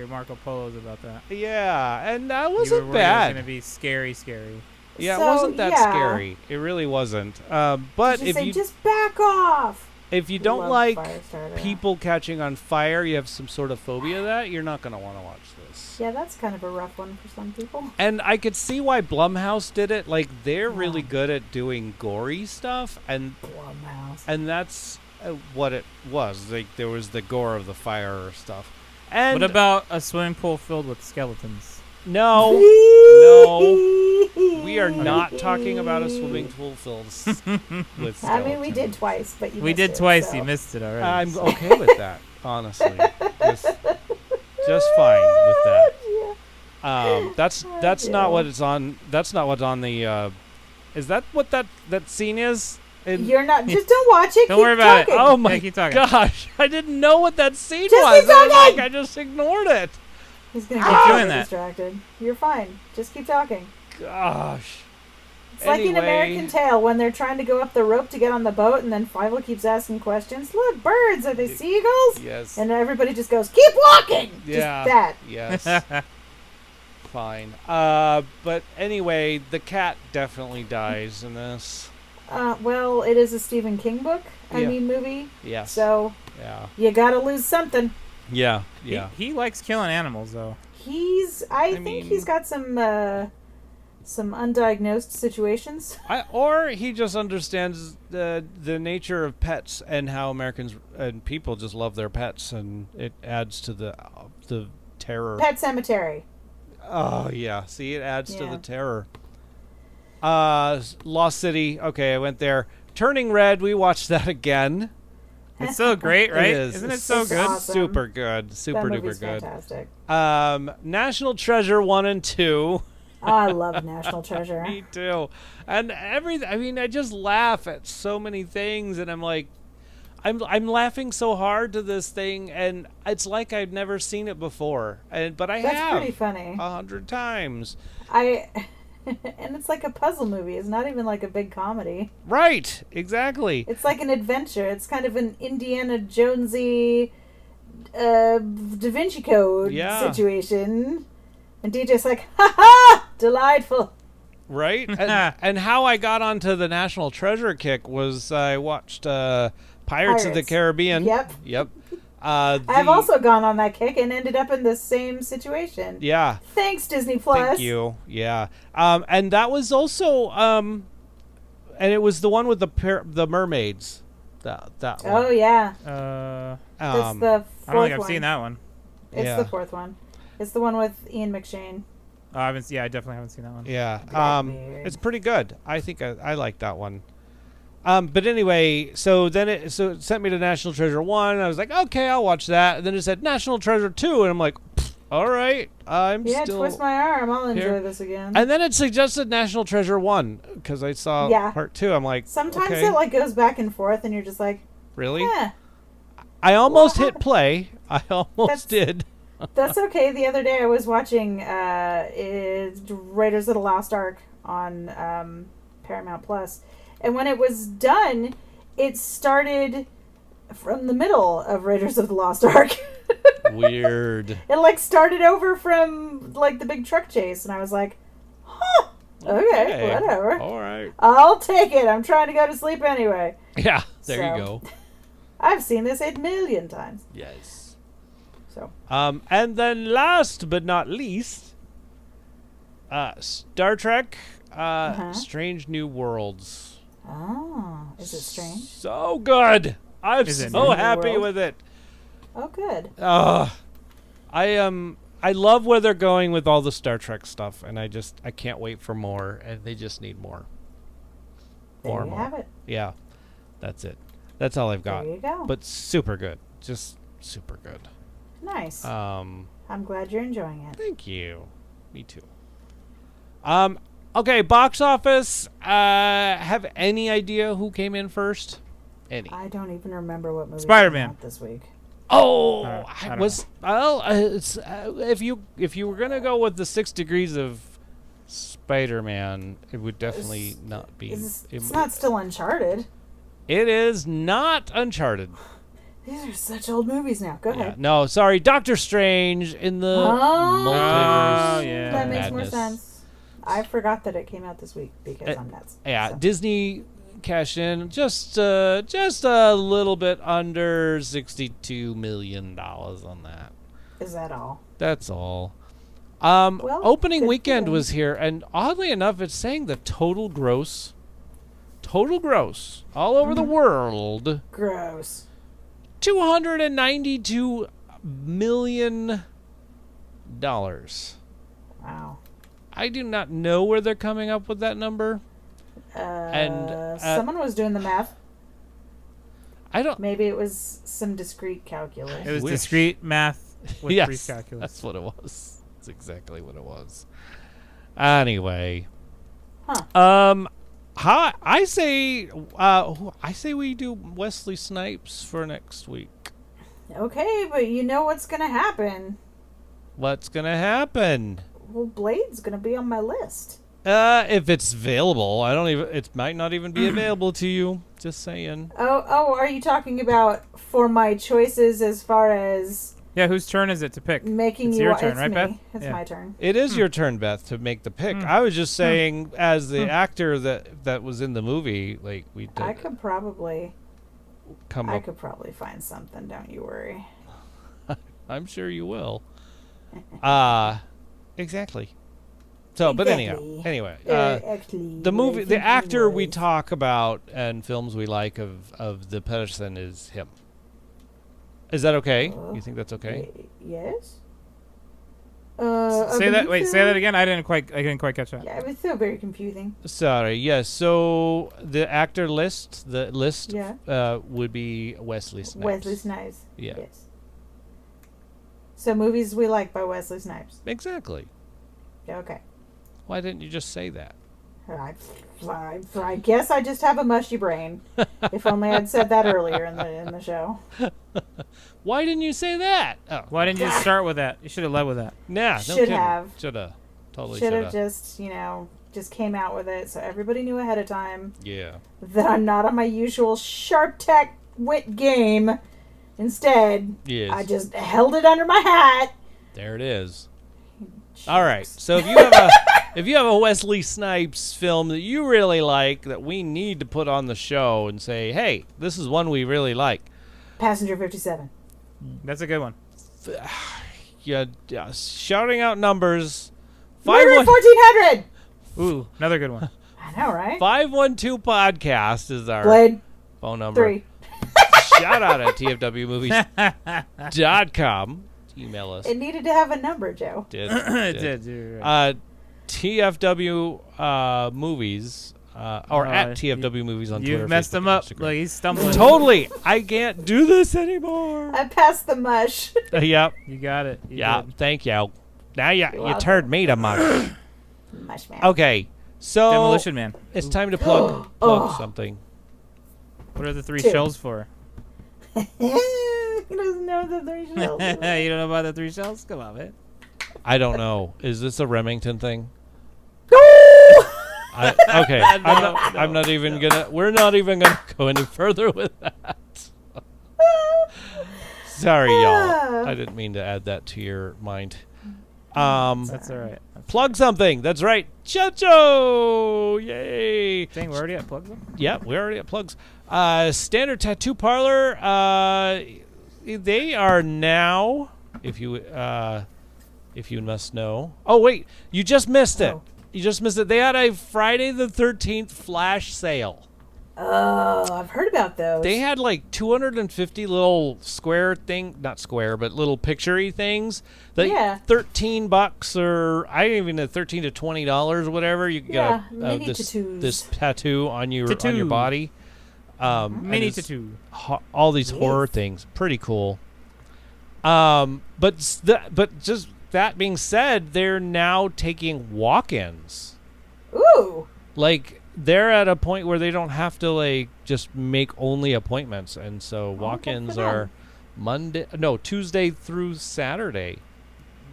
Marco Polos about that. Yeah, and that You were wasn't worried bad. It was gonna be scary. Yeah, So, it wasn't that yeah. scary. It really wasn't. But Did you if say, you just back off? if you don't Love like Firestarter. people catching on fire, you have some sort of phobia of that, you're not going to want to watch this. Yeah, that's kind of a rough one for some people. And I could see why Blumhouse did it. Like, they're really Yeah. good at doing gory stuff, and Blumhouse. that's what it was. Like, there was the gore of the fire stuff. And What about a swimming pool filled with skeletons? no, we are not talking about a swimming pool filled with skeletons. I mean, we did twice, but you We missed did it, twice. so. You missed it already. I'm okay with that, honestly. Just fine with that. Yeah. That's not what it's on. That's not what's on the. Is that what that scene is? You're not. Just don't watch it. Don't keep worry about it. talking. Oh my Yeah, keep talking. gosh! I didn't know what that scene Just was. keep I was talking! like, I just ignored it. He's gonna Keep get doing really that. distracted. You're fine. Just keep talking. Gosh. It's like in Anyway. American Tail when they're trying to go up the rope to get on the boat, and then Fievel keeps asking questions. Look, birds. Are they seagulls? Yes. And everybody just goes, keep walking. Yeah. Just that. Yes. Fine. But anyway, the cat definitely dies in this. Well, it is a Stephen King book. I Yeah. mean, movie. Yes. So Yeah. you gotta lose something. Yeah. Yeah. He likes killing animals, though. I think mean- he's got some undiagnosed situations. Or he just understands the nature of pets and how Americans and people just love their pets, and it adds to the terror. Pet Cemetery. Oh yeah, see, it adds to Yeah. the terror. Lost City. Okay, I went there. Turning Red. We watched that again. It's so great, right? It is. Isn't it so It's good? awesome. Super good. Super That duper movie's good. fantastic. National Treasure 1 and 2. Oh, I love National Treasure. Me too. And everything. I mean, I just laugh at so many things, and I'm like, I'm laughing so hard to this thing, and it's like I've never seen it before. But I That's have pretty funny. 100 times. And it's like a puzzle movie. It's not even like a big comedy. Right. Exactly. It's like an adventure. It's kind of an Indiana Jonesy, Da Vinci Code Yeah. situation. And DJ's like, ha ha, delightful. Right. And how I got onto the National Treasure kick was I watched Pirates of the Pirates. Caribbean. Yep. Yep. I've also gone on that kick and ended up in the same situation. Yeah. Thanks, Disney Plus. Thank you. Yeah. And that was also and it was the one with the mermaids. That one. Oh yeah, Um, that's the fourth I don't think I've one. seen that one. It's Yeah. the fourth one. It's the one with Ian McShane. Oh, I definitely haven't seen that one. Yeah. Blackbeard. It's pretty good. I think I like that one. But anyway, so it sent me to National Treasure 1. I was like, okay, I'll watch that. And then it said National Treasure 2, and I'm like, All right. I'm Yeah, still. twist my arm. I'll enjoy here. this again. And then it suggested National Treasure 1 because I saw Yeah. part 2. I'm like, Sometimes okay, it like goes back and forth, and you're just like, really? eh. I almost Well, hit play. I almost did. That's okay. The other day I was watching Raiders of the Lost Ark on Paramount Plus, and when it was done, it started from the middle of Raiders of the Lost Ark. Weird. It like started over from like the big truck chase, and I was like, huh, okay, whatever. All right. I'll take it. I'm trying to go to sleep anyway. Yeah, there you So. go. I've seen this 8 million times. Yes. So And then last but not least, Star Trek, Strange New Worlds. oh, is it strange? So good. I'm Is it so New happy World? with it. Oh, good. I love where they're going with all the Star Trek stuff, and I can't wait for more, and they just need more. There you have it. Yeah, that's it. That's all I've got. There you go. But super good. Just super good. Nice. I'm glad you're enjoying it. Thank you. Me too. Okay, box office. Have any idea who came in first? Any? I don't even remember what movie Spider-Man. came out this week. Oh, I I don't was. Well, it's if you were gonna go with the 6 degrees of Spider-Man, it would definitely not be. It's not still Uncharted. It is not Uncharted. These are such old movies now. Go Yeah, ahead. no, sorry, Doctor Strange in the multiverse. Oh, yeah. That makes more madness. sense. I forgot that it came out this week because I'm nuts. Yeah, So. Disney cashed in just a little bit under $62 million on that. Is that all? That's all. Well, Opening good weekend for was here, and oddly enough, it's saying the total gross, all over the world, Gross. $292 million. Wow. I do not know where they're coming up with that number. Someone was doing the math. I don't. Maybe it was some discrete calculus. It was Wish. discrete math with Yes, pre-calculus. that's what it was. That's exactly what it was. Anyway, I say we do Wesley Snipes for next week. Okay, but you know what's gonna happen. What's gonna happen? Well, Blade's gonna be on my list. If it's available, it might not even be available to you. Just saying. Oh, are you talking about for my choices as far as Yeah, whose turn is it to pick? making It's you? your turn, It's right, me. Beth? It's Yeah. my turn. It is your turn, Beth, to make the pick. I was just saying, as the actor that was in the movie, like we did I could probably come I up. could probably find something. Don't you worry. I'm sure you will. Exactly. So, but Exactly. anyway, Actually, the movie, I the think he actor we was. talk about and films we like of the person is him. Is that okay? You think that's okay? Yes. Say that. Wait, say that again. I didn't quite catch that. Yeah, it was still very confusing. Sorry. Yes. So the actor list, Yeah. would be Wesley Snipes. Wesley Snipes. Yeah. Yes. So movies we like by Wesley Snipes. Exactly. Okay. Why didn't you just say that? I guess I just have a mushy brain. If only I'd said that earlier in the show. Why didn't you say that? Oh, Why didn't you just start with that? You should have led with that. nah. No Should kidding. have. Shoulda. Totally Should shoulda. have just came out with it so everybody knew ahead of time Yeah. that I'm not on my usual sharp tack wit game. Instead, Yes. I just held it under my hat. There it is. All right. So if you have a Wesley Snipes film that you really like that we need to put on the show and say, hey, this is one we really like. Passenger 57. That's a good one. Yeah, shouting out numbers. Murder 1400! Ooh, another good one. I know, right? 512 podcast is our Blade phone number. 3. Shout out at tfwmovies.com. Email us. It needed to have a number, Joe. Did. It did. You're right. TFW movies or at TFW movies on Twitter. You've messed Facebook, him up. Instagram. Look, he's stumbling. Totally. I can't do this anymore. I passed the mush. Yep. You got it. You Yeah. did. Thank you. Now you welcome. turned me to mush. Mush man. Okay. So Demolition Man. it's time to plug something. What are the 3 Two. shells for? He doesn't know the 3 shells. You don't know about the 3 shells? Come on, man. I don't know. Is this a Remington thing? No! Okay. I'm not even gonna. We're not even gonna go any further with that. Sorry, y'all. I didn't mean to add that to your mind. That's all right. Plug something. That's right. Chacho! Yay! Dang, we're already at plugs? Yep, we're already at plugs. Standard Tattoo Parlor. They are now, if you must know. Oh wait, you just missed it. Oh. You just missed it. They had a Friday the 13th flash sale. Oh, I've heard about those. They had like 250 little square not square, but little picture-y things. That Yeah. $13 or I even at $13 to $20 or whatever. You could Yeah, get mini this tattoos. tattoo on your body. And Mini it's tattoo. all these horror things, pretty cool. But just that being said, they're now taking walk-ins. Ooh. Like they're at a point where they don't have to like just make only appointments, and so walk-ins are Tuesday through Saturday.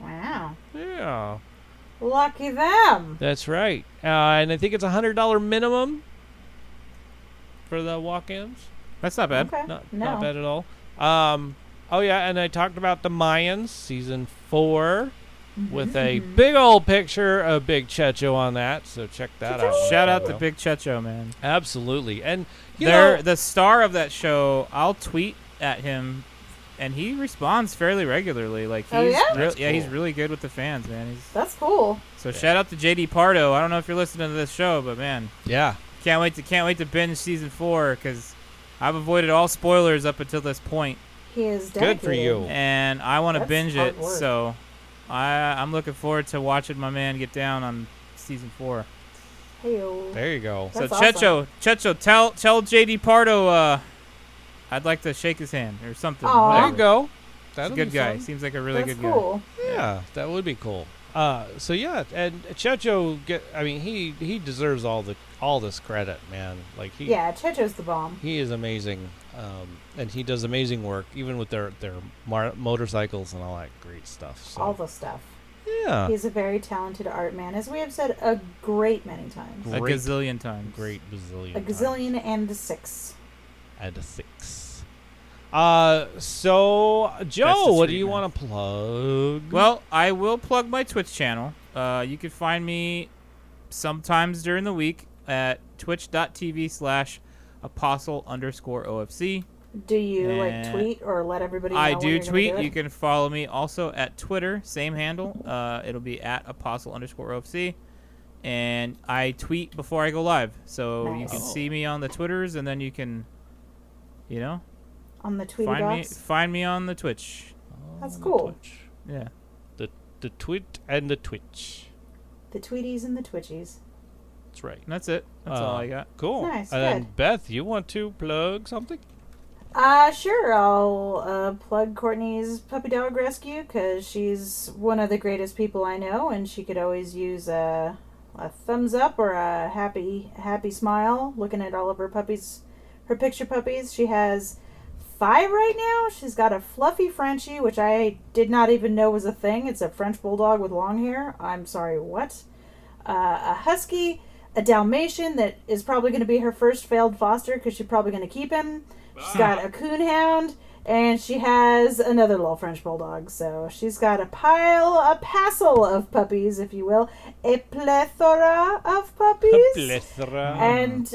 Wow. Yeah, Lucky them. that's right. And I think it's $100 minimum for the walk-ins. That's not bad. Okay. Not no. bad at all. Oh yeah, and I talked about the Mayans season 4 with a big old picture of Big Checho on that. So check that out. Shout out to Big Checho, man. Absolutely, and you know The star of that show. I'll tweet at him, and he responds fairly regularly. Like he's Oh, yeah? That's he's cool. really good with the fans, man. That's cool. So shout out to JD Pardo. I don't know if you're listening to this show, but man, yeah, can't wait to binge season 4 because I've avoided all spoilers up until this point, He is Good dedicated. for you. and I want to That's binge hard it. work. So I'm looking forward to watching my man get down on season 4. Hey-o. there you go. That's so awesome. Checho, tell JD Pardo I'd like to shake his hand or something. Aw. There whatever. you go. He's That'll a good be guy. fun. Seems like a really That's good guy. cool. Yeah, that would be cool. So yeah, and Checho he deserves all this credit, man. Like Yeah, Checho's the bomb. he is amazing, and he does amazing work, even with their motorcycles and all that great stuff. So All the stuff. yeah, He's a very talented art man, as we have said a great many times. A Great. gazillion times. great bazillion, A gazillion and 6. and a 6. So Joe, That's the what do street, you man. want to plug? Well, I will plug my Twitch channel. You can find me sometimes during the week at twitch.tv/apostle_OFC. Do you And tweet or let everybody know I when do you're gonna tweet. do it? You can follow me also at Twitter, same handle. It'll be at apostle_OFC. And I tweet before I go live. So you can Nice. see me on the Twitters, and then you can, On the Tweety box? find me on the Twitch. That's On cool. Twitch. Yeah. The tweet and the Twitch. The Tweeties and the Twitchies. That's right. And that's it. That's all I got. Cool. Nice, And then good. Beth, you want to plug something? Sure. I'll plug Courtney's Puppy Dog Rescue because she's one of the greatest people I know, and she could always use a thumbs up or a happy smile looking at all of her puppies, her picture puppies. She has 5 right now. She's got a fluffy Frenchie, which I did not even know was a thing. It's a French Bulldog with long hair. I'm sorry, what? A Husky, a Dalmatian that is probably going to be her first failed foster because she's probably going to keep him. She's got a Coonhound, and she has another little French Bulldog. So she's got a passel of puppies, if you will. A plethora of puppies. Plethora. And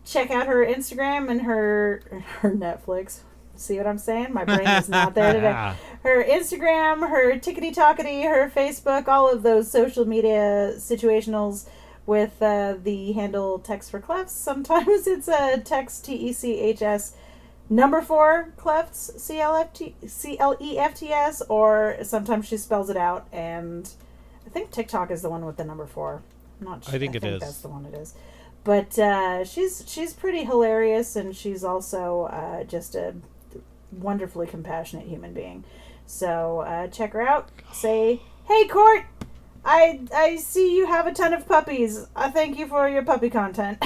check out her Instagram and her Netflix. See what I'm saying? My brain is not there today. Her Instagram, her tickety-tockety, her Facebook, all of those social media situationals with the handle Text for Clefts. Sometimes it's a text TECHS number 4 Clefts CLEFTS, or sometimes she spells it out. And I think TikTok is the one with the number 4. I'm not sure. I think it is. That's the one it is. But she's pretty hilarious, and she's also just a wonderfully compassionate human being. So check her out. Say, hey, Court, I see you have a ton of puppies. I thank you for your puppy content.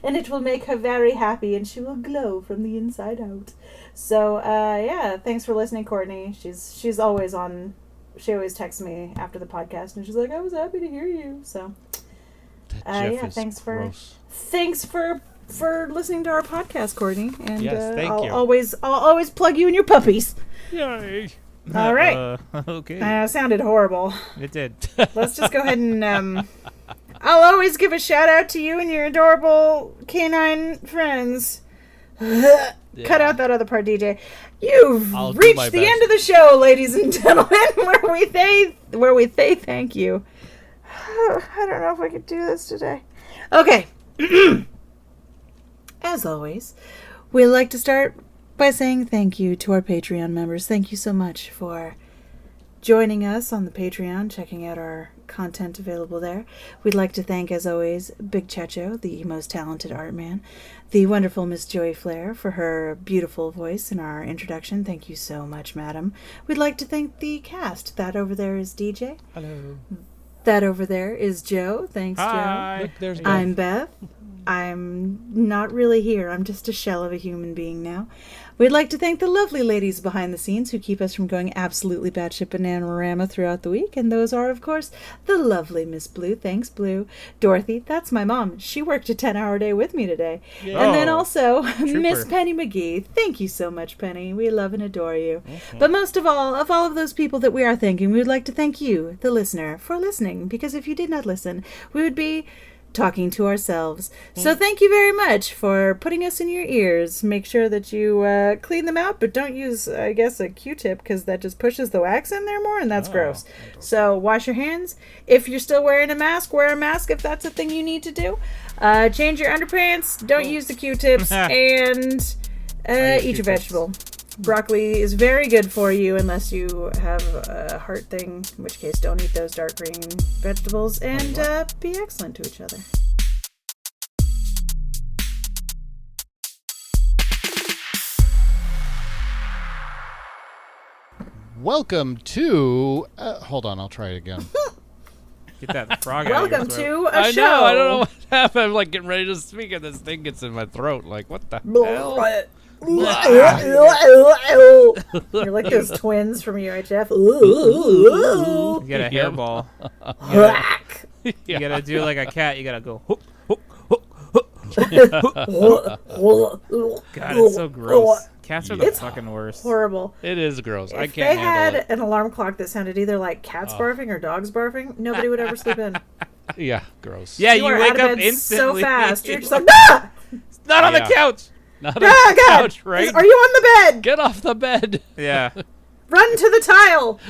And it will make her very happy, and she will glow from the inside out. So, yeah, thanks for listening, Courtney. She's always on. She always texts me after the podcast, and she's like, "I was happy to hear you." So, yeah, thanks for listening to our podcast, Courtney. And Yes, thank I'll you. always plug you and your puppies. Yay. All right. Okay. Sounded horrible. It did. Let's just go ahead and I'll always give a shout out to you and your adorable canine friends. Cut out that other part, DJ. You've I'll do reached my the best. end of the show, ladies and gentlemen, where we say thank you. I don't know if I could do this today. Okay. As always, we'd like to start by saying thank you to our Patreon members. Thank you so much for joining us on the Patreon, checking out our content available there. We'd like to thank, as always, Big Checho, the most talented art man, the wonderful Miss Joy Flair for her beautiful voice in our introduction. Thank you so much, madam. We'd like to thank the cast. That over there is DJ. Hello. That over there is Joe. Thanks, Hi. Joe. Look, there's I'm Beth. I'm not really here. I'm just a shell of a human being now. We'd like to thank the lovely ladies behind the scenes who keep us from going absolutely batshit bananarama throughout the week. And those are, of course, the lovely Miss Blue. Thanks, Blue. Dorothy, that's my mom. She worked a 10-hour day with me today. Yay. And then Oh, also, trooper. Miss Penny McGee. Thank you so much, Penny. We love and adore you. But most of all of those people that we are thanking, we would like to thank you, the listener, for listening. Because if you did not listen, we would be talking to ourselves. So thank you very much for putting us in your ears. Make sure that you clean them out, but don't use, I guess, a Q-tip, because that just pushes the wax in there more, and that's gross. So wash your hands. If you're still wearing a mask, wear a mask if that's a thing you need to do. Change your underpants. Don't use the Q-tips. And eat your Q-tips. vegetable. Broccoli is very good for you unless you have a heart thing, in which case don't eat those dark green vegetables, and be excellent to each other. Welcome to. Hold on, I'll try it again. Get that frog out of your Welcome throat. to a I show. know. I don't know what happened. I'm like getting ready to speak, and this thing gets in my throat. Like, what the hell? You're like those twins from UHF. You get a hairball. Whack. You gotta do like a cat. You gotta go. Hook. God, it's so gross. Cats are the It's fucking worst. Horrible. It is gross. I If can't they handle had an alarm clock that sounded either like cats barfing or dogs barfing, nobody would ever sleep in. it. Yeah, gross. Yeah, you are wake out of up bed instantly. so fast. You're just like, ah! Not on Yeah. the couch. Not on Ah, the God! couch, right? Are you on the bed? Get off the bed. Yeah, Run to the tile.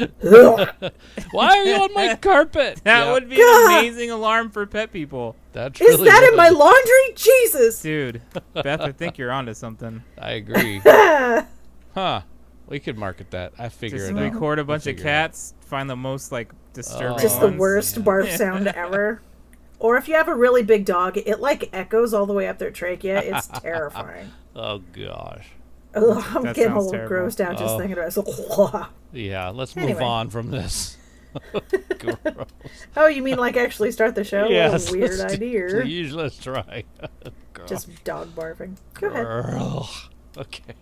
Why are you on my carpet? that Yeah, would be God. an amazing alarm for pet people, That's Is really that in would. my laundry? Jesus. dude. Beth, I think you're onto something. I agree. Ah. Huh. We could market that. I figure Just it out. record a bunch of figure it out. cats. Find the most like disturbing. Just the ones. worst barf sound ever. Or if you have a really big dog, it like echoes all the way up their trachea. It's terrifying. Oh gosh. Ugh, I'm That getting a sounds little terrible. grossed out just Oh. thinking about it. So, Yeah. Let's move Anyway. on from this. Gross. oh, you mean like actually start the show? Yes. What a weird let's idea. Let's try. Just dog barfing. Go ahead. Girl. Okay.